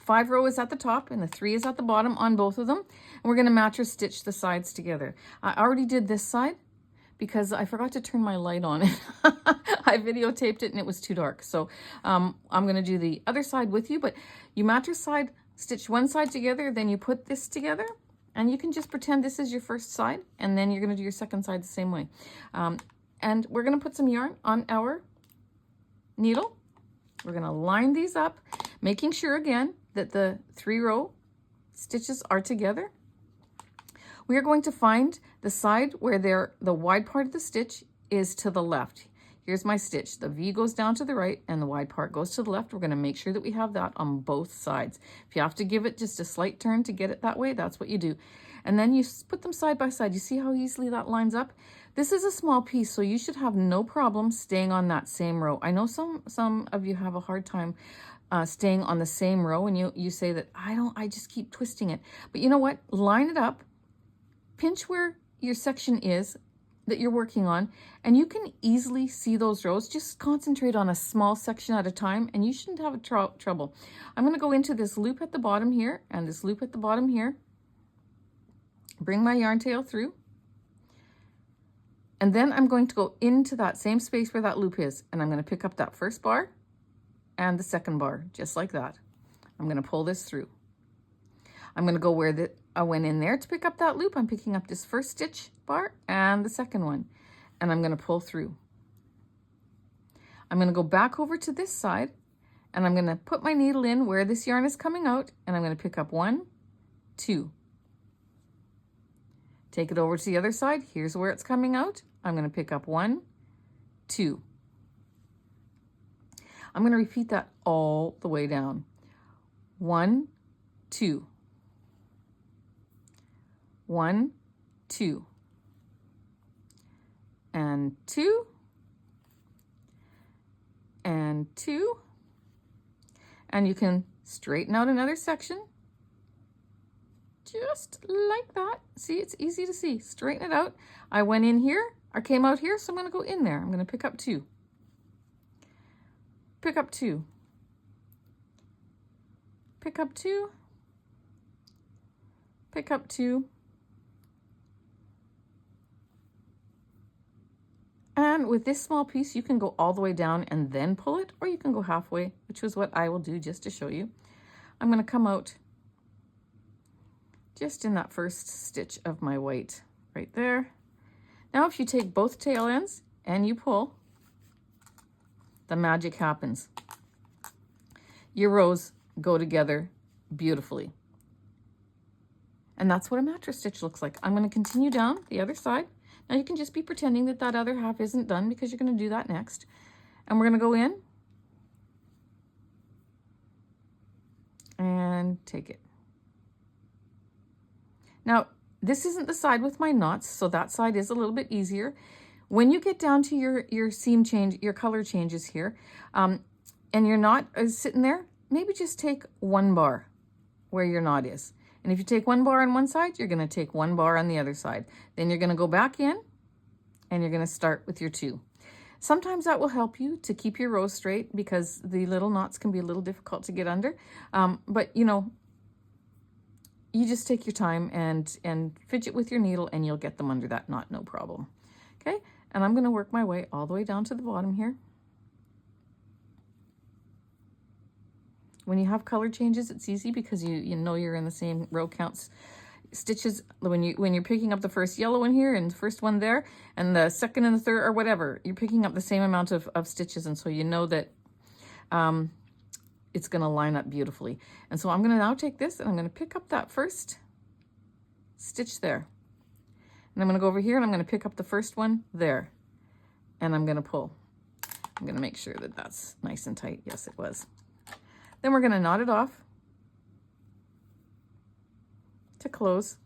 5 row is at the top and the 3 is at the bottom on both of them. And we're going to match or stitch the sides together. I already did this side, because I forgot to turn my light on. I videotaped it and it was too dark. So I'm going to do the other side with you, but you mattress side, stitch one side together, then you put this together, and you can just pretend this is your first side, and then you're going to do your second side the same way. And we're going to put some yarn on our needle. We're going to line these up, making sure again that the 3-row stitches are together. We are going to find the side where the wide part of the stitch is to the left. Here's my stitch. The V goes down to the right and the wide part goes to the left. We're going to make sure that we have that on both sides. If you have to give it just a slight turn to get it that way, that's what you do. And then you put them side by side. You see how easily that lines up? This is a small piece, so you should have no problem staying on that same row. I know some of you have a hard time staying on the same row, and you say that I just keep twisting it. But you know what? Line it up. Pinch where your section is that you're working on, and you can easily see those rows. Just concentrate on a small section at a time, and you shouldn't have trouble. I'm going to go into this loop at the bottom here and this loop at the bottom here. Bring my yarn tail through, and then I'm going to go into that same space where that loop is, and I'm going to pick up that first bar and the second bar, just like that. I'm going to pull this through. I'm going to go where I went in there to pick up that loop. I'm picking up this first stitch bar and the second one, and I'm going to pull through. I'm going to go back over to this side, and I'm going to put my needle in where this yarn is coming out, and I'm going to pick up 1, 2. Take it over to the other side. Here's where it's coming out. I'm going to pick up 1, 2. I'm going to repeat that all the way down. 1, 2. 1, 2. And 2. And 2. And you can straighten out another section. Just like that. See, it's easy to see. Straighten it out. I went in here. I came out here, so I'm going to go in there. I'm going to pick up 2. Pick up 2. Pick up 2. Pick up 2. And with this small piece, you can go all the way down and then pull it, or you can go halfway, which is what I will do just to show you. I'm going to come out just in that first stitch of my white right there. Now, if you take both tail ends and you pull, the magic happens. Your rows go together beautifully. And that's what a mattress stitch looks like. I'm going to continue down the other side. Now you can just be pretending that that other half isn't done, because you're going to do that next. And we're going to go in and take it. Now, this isn't the side with my knots, so that side is a little bit easier. When you get down to your seam change, your color changes here, and your knot is sitting there, maybe just take 1 bar where your knot is. And if you take 1 bar on one side, you're going to take 1 bar on the other side. Then you're going to go back in, and you're going to start with your 2. Sometimes that will help you to keep your rows straight, because the little knots can be a little difficult to get under. But, you know, you just take your time and fidget with your needle, and you'll get them under that knot, no problem. Okay, and I'm going to work my way all the way down to the bottom here. When you have color changes, it's easy because you know you're in the same row counts stitches. When you're picking up the first yellow one here and the first one there and the second and the third or whatever, you're picking up the same amount of stitches, and so you know that it's going to line up beautifully. And so I'm going to now take this and I'm going to pick up that first stitch there. And I'm going to go over here and I'm going to pick up the first one there. And I'm going to pull. I'm going to make sure that that's nice and tight. Yes, it was. Then we're going to knot it off to close.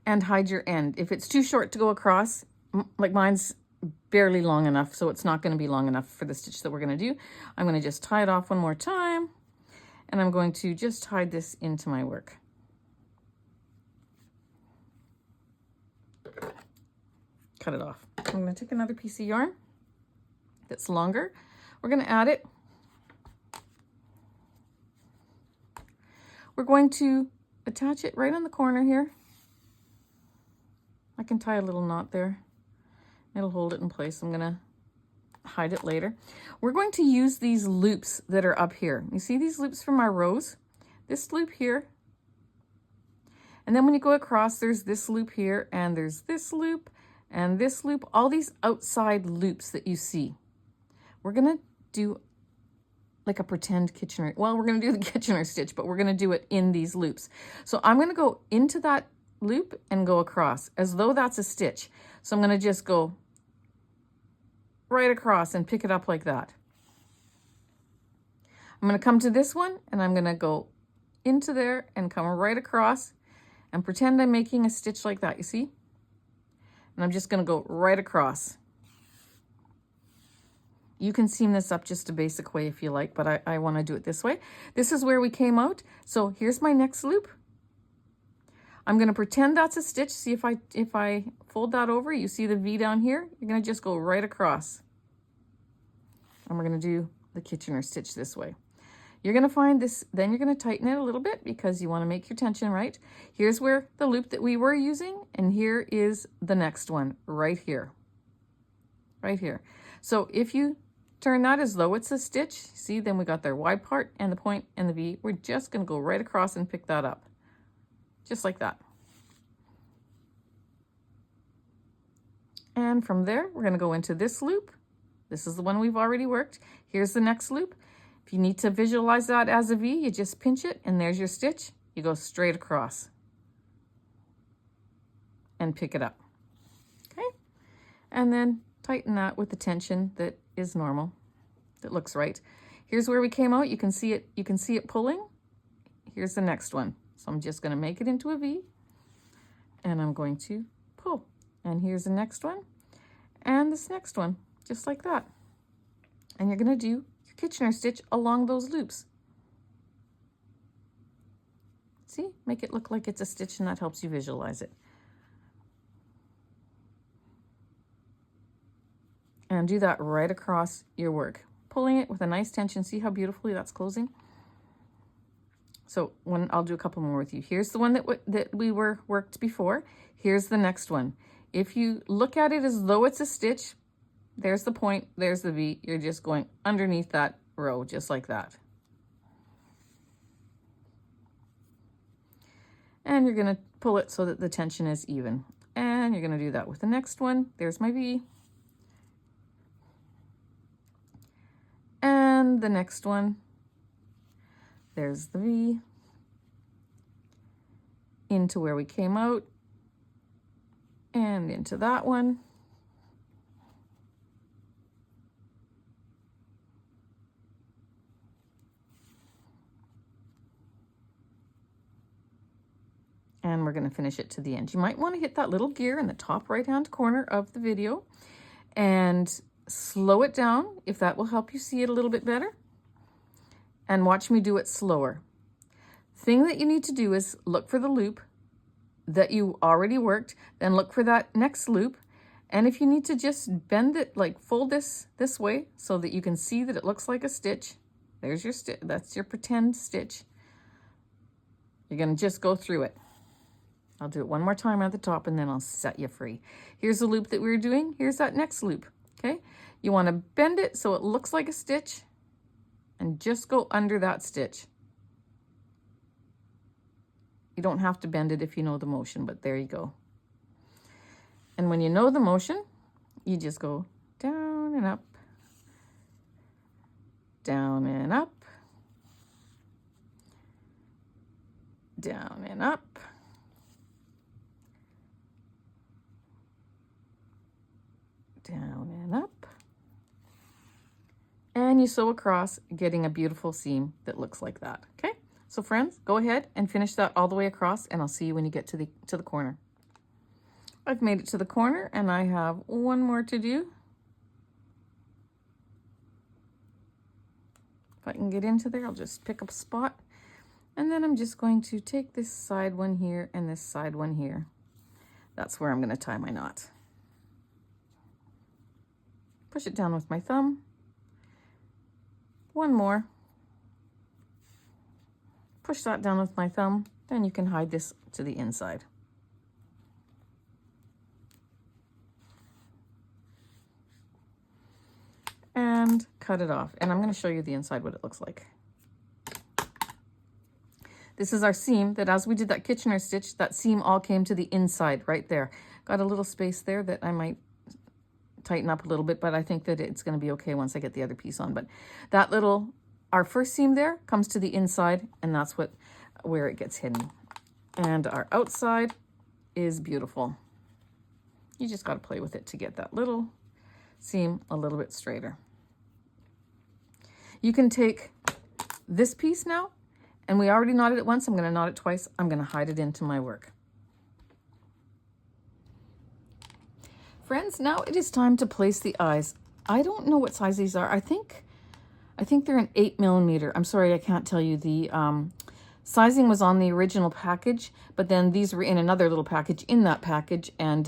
And hide your end. If it's too short to go across, like mine's barely long enough, so it's not going to be long enough for the stitch that we're going to do. I'm going to just tie it off one more time, and I'm going to just hide this into my work. Cut it off. I'm going to take another piece of yarn that's longer. We're going to add it. We're going to attach it right on the corner here. I can tie a little knot there. It'll hold it in place. I'm gonna hide it later. We're going to use these loops that are up here. You see these loops from our rose? This loop here. And then when you go across, there's this loop here, and there's this loop, and this loop, all these outside loops that you see. We're gonna do like a pretend Kitchener. Well, we're gonna do the Kitchener stitch, but we're gonna do it in these loops. So I'm gonna go into that loop and go across as though that's a stitch. So I'm gonna just go right across and pick it up like that. I'm gonna come to this one and I'm gonna go into there and come right across and pretend I'm making a stitch like that, you see? And I'm just gonna go right across. You can seam this up just a basic way if you like, but I wanna do it this way. This is where we came out. So here's my next loop. I'm gonna pretend that's a stitch. See if I fold that over, you see the V down here? You're gonna just go right across. And we're gonna do the Kitchener stitch this way. You're gonna find this, then you're gonna tighten it a little bit because you wanna make your tension right. Here's where the loop that we were using, and here is the next one, right here. Right here. So if you turn that as though it's a stitch, see, then we got their wide part and the point and the V. We're just gonna go right across and pick that up. Just like that. And from there, we're gonna go into this loop. This is the one we've already worked. Here's the next loop. If you need to visualize that as a V, you just pinch it and there's your stitch. You go straight across and pick it up. Okay? And then tighten that with the tension that is normal, that looks right. Here's where we came out. You can see it pulling. Here's the next one. So I'm just going to make it into a V and I'm going to pull. And here's the next one and this next one, just like that. And you're going to do your Kitchener stitch along those loops. See, make it look like it's a stitch and that helps you visualize it. And do that right across your work, pulling it with a nice tension. See how beautifully that's closing? So I'll do a couple more with you. Here's the one that we worked before. Here's the next one. If you look at it as though it's a stitch, there's the point, there's the V. You're just going underneath that row, just like that. And you're gonna pull it so that the tension is even. And you're gonna do that with the next one. There's my V. And the next one. There's the V into where we came out and into that one. And we're going to finish it to the end. You might want to hit that little gear in the top right-hand corner of the video and slow it down if that will help you see it a little bit better. And watch me do it slower. Thing that you need to do is look for the loop that you already worked, then look for that next loop. And if you need to just bend it, like fold this way so that you can see that it looks like a stitch. There's your stitch, that's your pretend stitch. You're gonna just go through it. I'll do it one more time at the top and then I'll set you free. Here's the loop that we were doing. Here's that next loop, okay? You wanna bend it so it looks like a stitch and just go under that stitch. You don't have to bend it if you know the motion, but there you go. And when you know the motion, you just go down and up, down and up, down and up, down and up. And you sew across, getting a beautiful seam that looks like that, okay? So friends, go ahead and finish that all the way across and I'll see you when you get to the corner. I've made it to the corner and I have one more to do. If I can get into there, I'll just pick up a spot. And then I'm just going to take this side one here and this side one here. That's where I'm going to tie my knot. Push it down with my thumb. One more. Push that down with my thumb. Then you can hide this to the inside. and cut it off. And I'm going to show you the inside, what it looks like. This is our seam that as we did that Kitchener stitch, that seam all came to the inside right there. Got a little space there that I might tighten up a little bit, but I think that it's going to be okay once I get the other piece on. But that little, our first seam there comes to the inside, and that's where it gets hidden. And our outside is beautiful. You just got to play with it to get that little seam a little bit straighter. You can take this piece now, and we already knotted it once. I'm going to knot it twice. I'm going to hide it into my work. Friends, now it is time to place the eyes. I don't know what size these are. I think they're an 8mm. I'm sorry, I can't tell you. The sizing was on the original package, but then these were in another little package in that package, and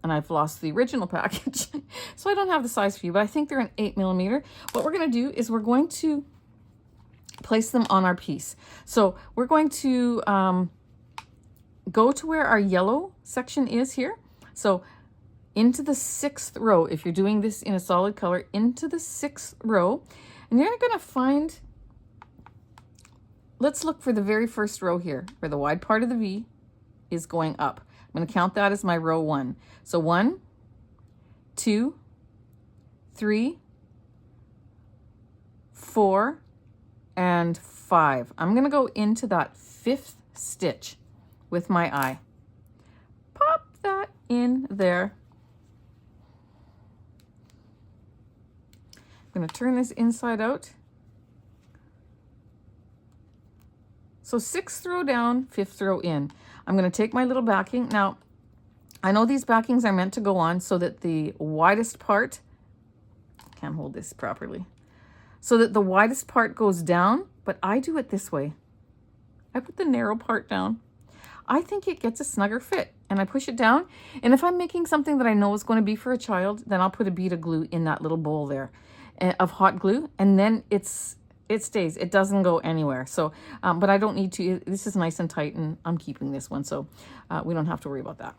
I've lost the original package. So I don't have the size for you, but I think they're an 8mm. What we're going to do is we're going to place them on our piece. So we're going to go to where our yellow section is here. So into the 6th row, if you're doing this in a solid color, into the 6th row, and you're going to find, let's look for the very first row here, where the wide part of the V is going up. I'm going to count that as my row 1. So 1, 2, 3, 4, and 5. I'm going to go into that 5th stitch with my eye. Pop that in there. I'm going to turn this inside out. So 6th row down, 5th row in. I'm going to take my little backing. Now, I know these backings are meant to go on so that the widest part, can't hold this properly, so that the widest part goes down, but I do it this way. I put the narrow part down. I think it gets a snugger fit, and I push it down. And if I'm making something that I know is going to be for a child, then I'll put a bead of glue in that little bowl there of hot glue, and then it stays. It doesn't go anywhere. So, but I don't need to. This is nice and tight, and I'm keeping this one, so we don't have to worry about that.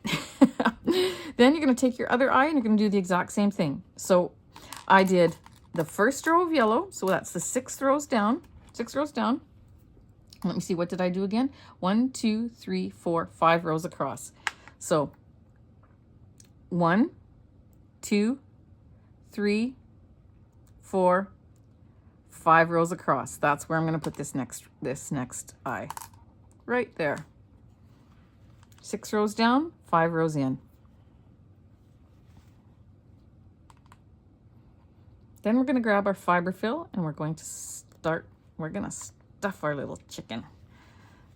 Then you're going to take your other eye, and you're going to do the exact same thing. So I did the first row of yellow, so that's the 6 rows down. 6 rows down. Let me see, what did I do again? 1, 2, 3, 4, 5 rows across. So 1, 2, 3, 4, 5 rows across. That's where I'm going to put this next eye. Right there. 6 rows down, 5 rows in. Then we're going to grab our fiber fill, and we're going to stuff our little chicken.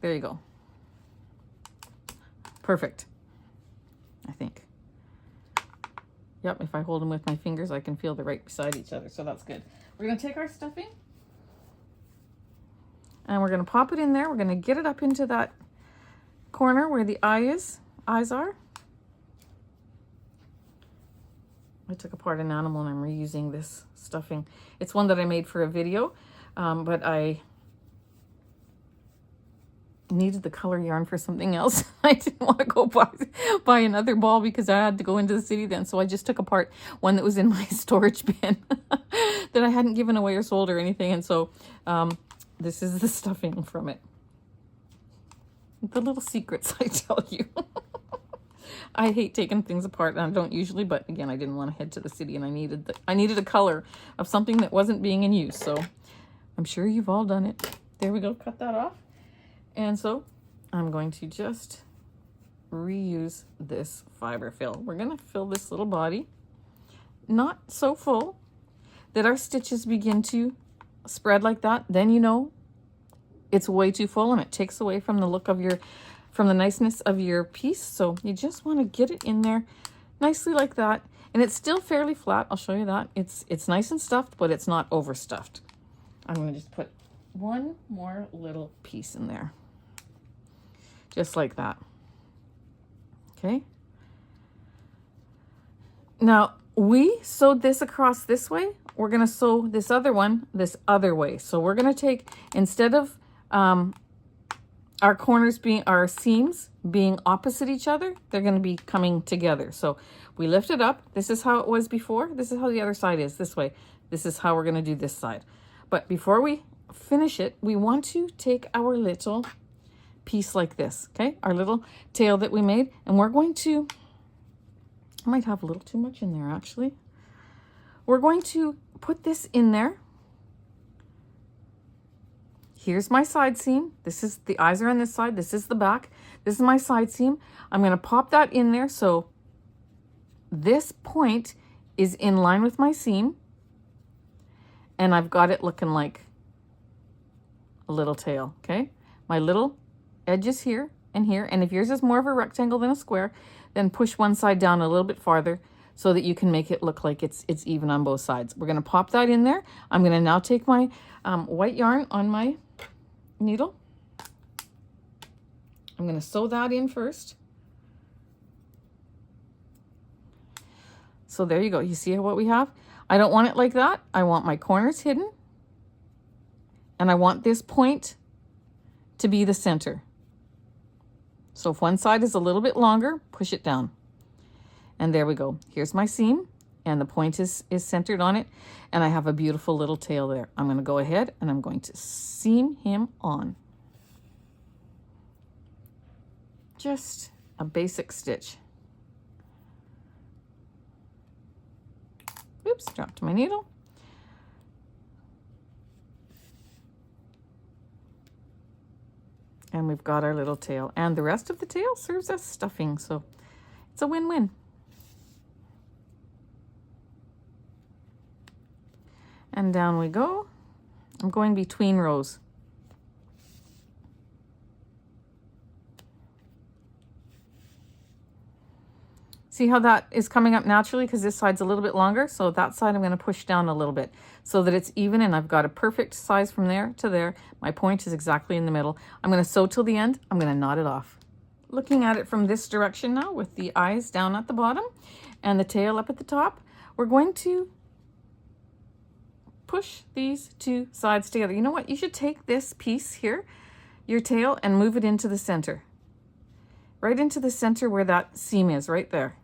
There you go. Perfect, I think. Yep, if I hold them with my fingers, I can feel they're right beside each other, so that's good. We're going to take our stuffing, and we're going to pop it in there. We're going to get it up into that corner where the eyes are. I took apart an animal, and I'm reusing this stuffing. It's one that I made for a video, but I needed the color yarn for something else. I didn't want to go buy another ball because I had to go into the city then. So I just took apart one that was in my storage bin that I hadn't given away or sold or anything. And so this is the stuffing from it. The little secrets I tell you. I hate taking things apart, and I don't usually, but again, I didn't want to head to the city, and I needed a color of something that wasn't being in use. So I'm sure you've all done it. There we go. Cut that off. And so I'm going to just reuse this fiber fill. We're going to fill this little body, not so full that our stitches begin to spread like that. Then you know it's way too full, and it takes away from the look of from the niceness of your piece. So you just want to get it in there nicely like that. And it's still fairly flat. I'll show you that. It's nice and stuffed, but it's not overstuffed. I'm going to just put one more little piece in there. Just like that. Okay. Now, we sewed this across this way. We're going to sew this other one this other way. So we're going to take, instead of our corners being, our seams being opposite each other, they're going to be coming together. So we lift it up. This is how it was before. This is how the other side is, this way. This is how we're going to do this side. But before we finish it, we want to take our little piece like this, okay? Our little tail that we made, and we're going to, I might have a little too much in there actually. We're going to put this in there. Here's my side seam. This is, the eyes are on this side. This is the back. This is my side seam. I'm going to pop that in there so this point is in line with my seam. And I've got it looking like a little tail, okay? My little edges here and here. And if yours is more of a rectangle than a square, then push one side down a little bit farther so that you can make it look like it's even on both sides. We're going to pop that in there. I'm going to now take my white yarn on my needle. I'm going to sew that in first. So there you go. You see what we have? I don't want it like that. I want my corners hidden. And I want this point to be the center. So if one side is a little bit longer, push it down. And there we go. Here's my seam. And the point is centered on it. And I have a beautiful little tail there. I'm going to go ahead and I'm going to seam him on. Just a basic stitch. Oops, dropped my needle. And we've got our little tail. And the rest of the tail serves as stuffing, so it's a win-win. And down we go. I'm going between rows. See how that is coming up naturally because this side's a little bit longer. So that side I'm going to push down a little bit so that it's even and I've got a perfect size from there to there. My point is exactly in the middle. I'm going to sew till the end. I'm going to knot it off. Looking at it from this direction now with the eyes down at the bottom and the tail up at the top, we're going to push these two sides together. You know what? You should take this piece here, your tail, and move it into the center. Right into the center where that seam is, right there.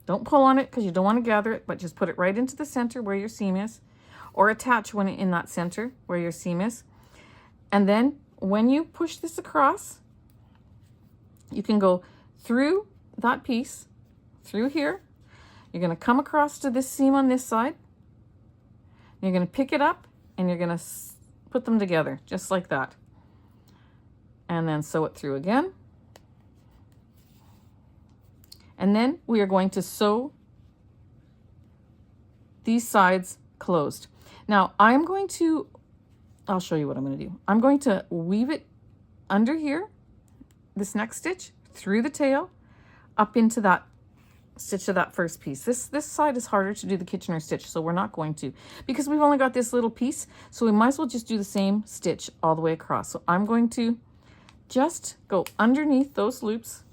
Don't pull on it because you don't want to gather it, but just put it right into the center where your seam is, or attach one in that center where your seam is. And then when you push this across, you can go through that piece, through here. You're going to come across to this seam on this side. You're going to pick it up and you're going to put them together just like that. And then sew it through again. And then we are going to sew these sides closed. Now I'll show you what I'm going to do. I'm going to weave it under here, this next stitch, through the tail, up into that stitch of that first piece. This side is harder to do the Kitchener stitch, so we're not going to, because we've only got this little piece, so we might as well just do the same stitch all the way across. So I'm going to just go underneath those loops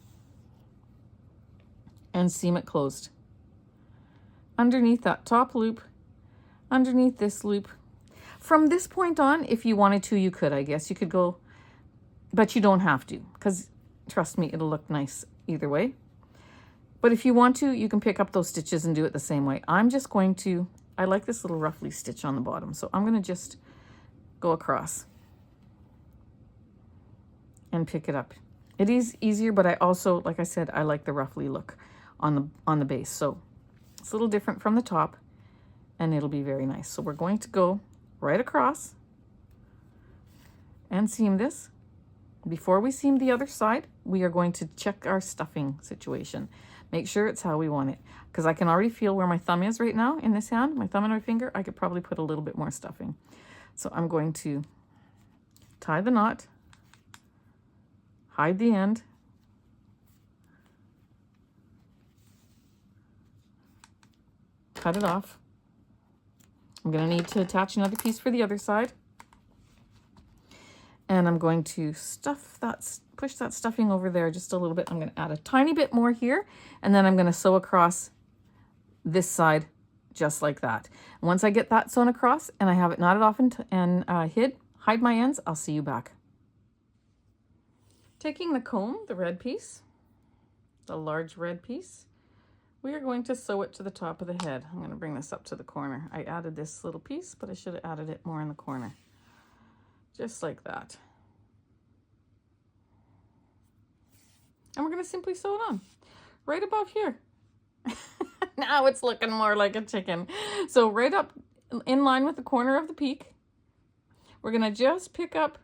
and seam it closed. Underneath that top loop, underneath this loop. From this point on, if you wanted to, you could, I guess. You could go, but you don't have to, because trust me, it'll look nice either way. But if you want to, you can pick up those stitches and do it the same way. I'm just going to, I like this little roughly stitch on the bottom, so I'm going to just go across and pick it up. It is easier, but I also, like I said, I like the roughly look on the base. So it's a little different from the top and it'll be very nice. So we're going to go right across and seam this. Before we seam the other side, we are going to check our stuffing situation. Make sure it's how we want it, because I can already feel where my thumb is right now in this hand, my thumb and my finger. I could probably put a little bit more stuffing. So I'm going to tie the knot, hide the end, cut it off. I'm going to need to attach another piece for the other side. And I'm going to stuff that, push that stuffing over there just a little bit. I'm going to add a tiny bit more here, and then I'm going to sew across this side just like that. And once I get that sewn across and I have it knotted off and hide my ends, I'll see you back. Taking the comb, the red piece, the large red piece, we are going to sew it to the top of the head. I'm going to bring this up to the corner. I added this little piece, but I should have added it more in the corner. Just like that. And we're going to simply sew it on right above here. Now it's looking more like a chicken. So right up in line with the corner of the peak, we're going to just pick up,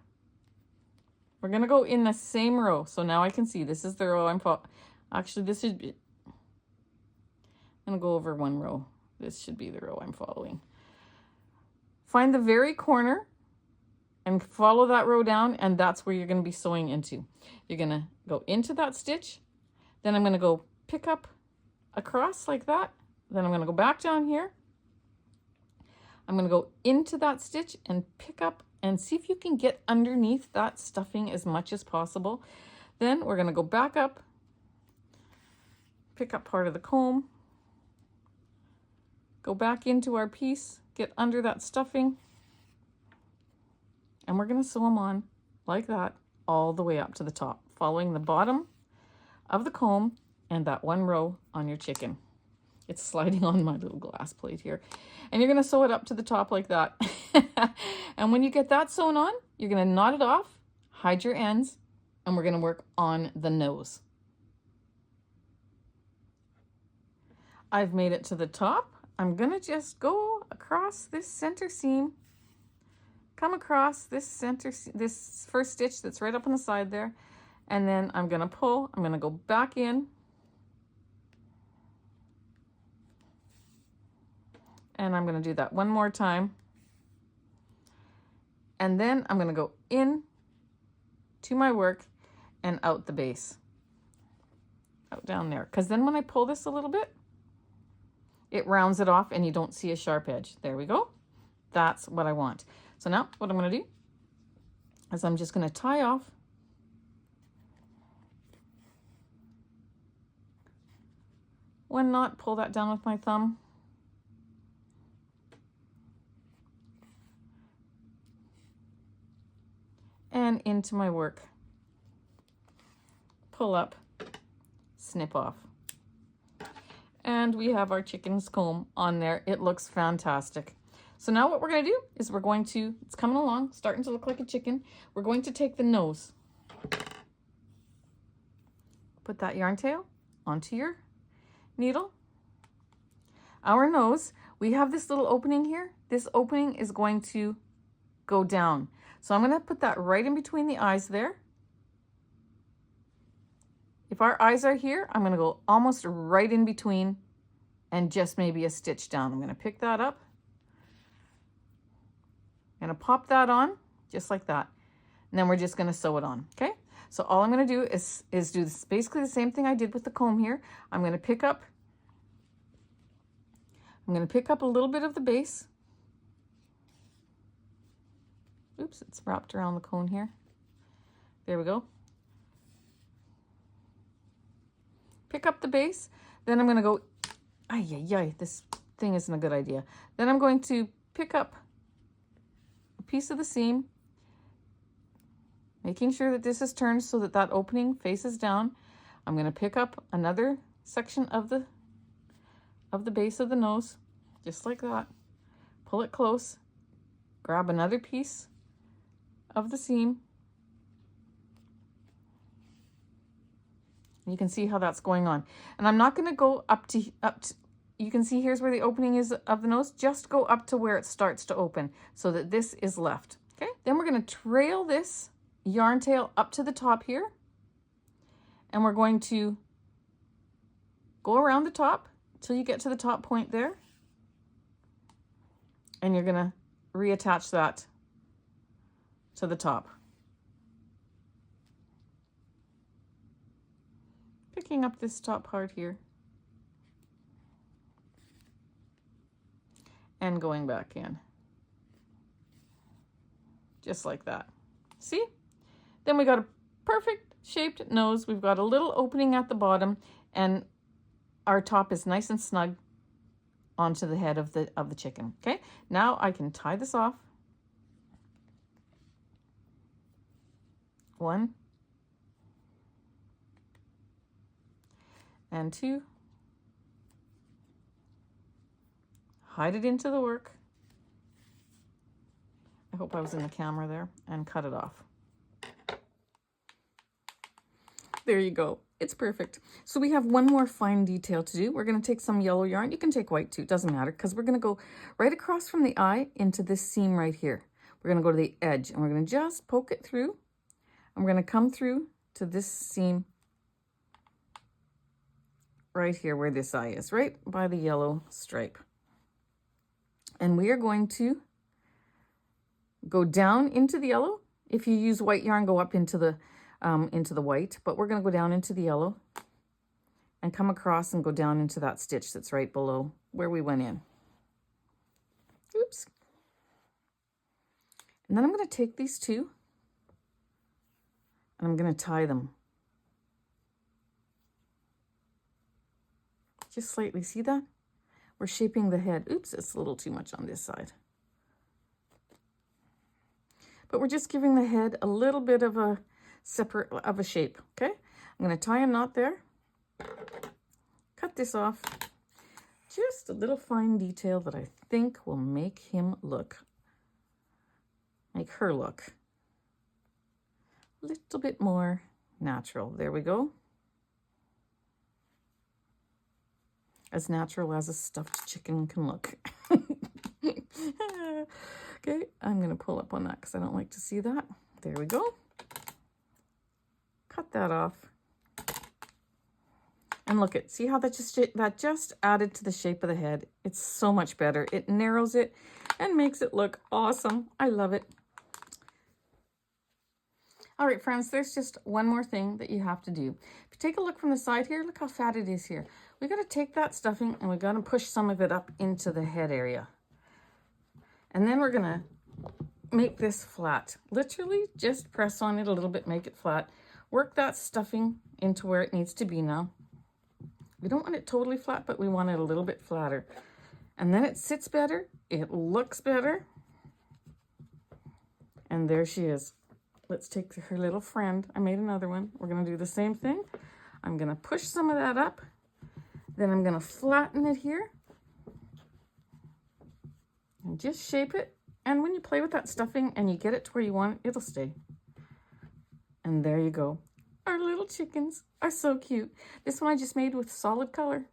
we're going to go in the same row. So now I can see this is the row I'm following. Actually, this should be, I'm going to go over one row. This should be the row I'm following. Find the very corner and follow that row down, and that's where you're going to be sewing into. You're going to go into that stitch, then I'm going to go pick up across like that, then I'm going to go back down here. I'm going to go into that stitch and pick up and see if you can get underneath that stuffing as much as possible. Then we're going to go back up, pick up part of the comb, go back into our piece, get under that stuffing, and we're going to sew them on like that all the way up to the top, following the bottom of the comb and that one row on your chicken. It's sliding on my little glass plate here. And you're going to sew it up to the top like that. And when you get that sewn on, you're going to knot it off, hide your ends, and we're going to work on the nose. I've made it to the top. I'm going to just go across this center seam, come across this this first stitch that's right up on the side there, and then I'm going to pull. I'm going to go back in, and I'm going to do that one more time, and then I'm going to go in to my work and out the base, out down there, because then when I pull this a little bit, it rounds it off and you don't see a sharp edge. There we go. That's what I want. So now what I'm going to do is I'm just going to tie off one knot, pull that down with my thumb, and into my work. Pull up, snip off. And we have our chicken's comb on there. It looks fantastic. So now what we're going to do is we're going to, it's coming along, starting to look like a chicken. We're going to take the nose. Put that yarn tail onto your needle. Our nose, we have this little opening here. This opening is going to go down. So I'm going to put that right in between the eyes there. If our eyes are here, I'm going to go almost right in between and just maybe a stitch down. I'm going to pick that up. I'm going to pop that on just like that. And then we're just going to sew it on. Okay. So all I'm going to do is do this, basically the same thing I did with the comb here. I'm going to pick up a little bit of the base. Oops, it's wrapped around the cone here. There we go. Pick up the base, then I'm going to go, this thing isn't a good idea. Then I'm going to pick up a piece of the seam, making sure that this is turned so that that opening faces down. I'm going to pick up another section of the base of the nose, just like that. Pull it close, grab another piece of the seam. You can see how that's going on. And I'm not going to go up to, you can see here's where the opening is of the nose. Just go up to where it starts to open so that this is left. Okay. Then we're going to trail this yarn tail up to the top here. And we're going to go around the top till you get to the top point there. And you're going to reattach that to the top. Picking up this top part here and going back in just like that. See? Then we got a perfect shaped nose. We've got a little opening at the bottom and our top is nice and snug onto the head of the chicken. Okay, now I can tie this off. 1 and 2 hide it into the work. I hope I was in the camera there, and cut it off. There you go. It's perfect. So we have one more fine detail to do. We're going to take some yellow yarn. You can take white too, it doesn't matter, because we're going to go right across from the eye into this seam right here. We're going to go to the edge, and we're going to just poke it through, and we're going to come through to this seam right here where this eye is, right by the yellow stripe. And we are going to go down into the yellow. If you use white yarn, go up into the white, but we're going to go down into the yellow and come across and go down into that stitch that's right below where we went in. Oops. And then I'm going to take these two and I'm going to tie them. Just slightly, see that? We're shaping the head. Oops, it's a little too much on this side. But we're just giving the head a little bit of a separate of a shape, okay? I'm going to tie a knot there. Cut this off. Just a little fine detail that I think will make her look a little bit more natural. There we go. As natural as a stuffed chicken can look. Okay, I'm going to pull up on that because I don't like to see that. There we go. Cut that off. And look at, see how that just added to the shape of the head. It's so much better. It narrows it and makes it look awesome. I love it. All right, friends, there's just one more thing that you have to do. If you take a look from the side here, look how fat it is here. We got to take that stuffing and we got to push some of it up into the head area. And then we're going to make this flat. Literally just press on it a little bit, make it flat. Work that stuffing into where it needs to be now. We don't want it totally flat, but we want it a little bit flatter. And then it sits better, it looks better. And there she is. Let's take her little friend. I made another one. We're going to do the same thing. I'm going to push some of that up. Then I'm going to flatten it here. And just shape it. And when you play with that stuffing and you get it to where you want it, it'll stay. And there you go. Our little chickens are so cute. This one I just made with solid color.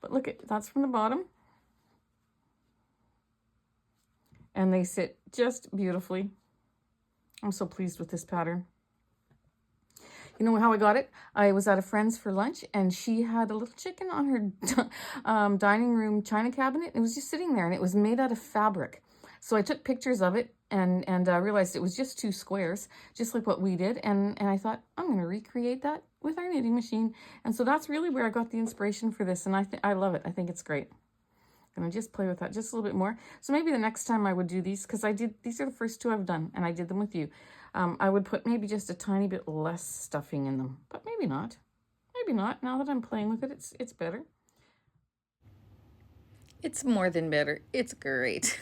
But look at, that's from the bottom. And they sit just beautifully. I'm so pleased with this pattern. You know how I got it? I was at a friend's for lunch and she had a little chicken on her dining room china cabinet. It was just sitting there and it was made out of fabric. So I took pictures of it and I realized it was just 2 squares, just like what we did. And I thought, I'm going to recreate that with our knitting machine. And so that's really where I got the inspiration for this. And I love it. I think it's great. I'm going to just play with that just a little bit more. So maybe the next time I would do these, because these are the first 2 I've done, and I did them with you. I would put maybe just a tiny bit less stuffing in them, but maybe not. Maybe not. Now that I'm playing with it, it's better. It's more than better. It's great.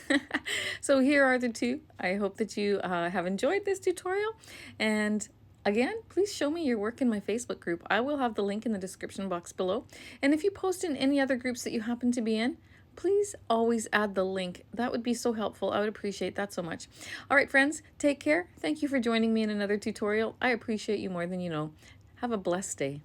So here are the 2. I hope that you have enjoyed this tutorial. And again, please show me your work in my Facebook group. I will have the link in the description box below. And if you post in any other groups that you happen to be in, please always add the link. That would be so helpful. I would appreciate that so much. All right, friends, take care. Thank you for joining me in another tutorial. I appreciate you more than you know. Have a blessed day.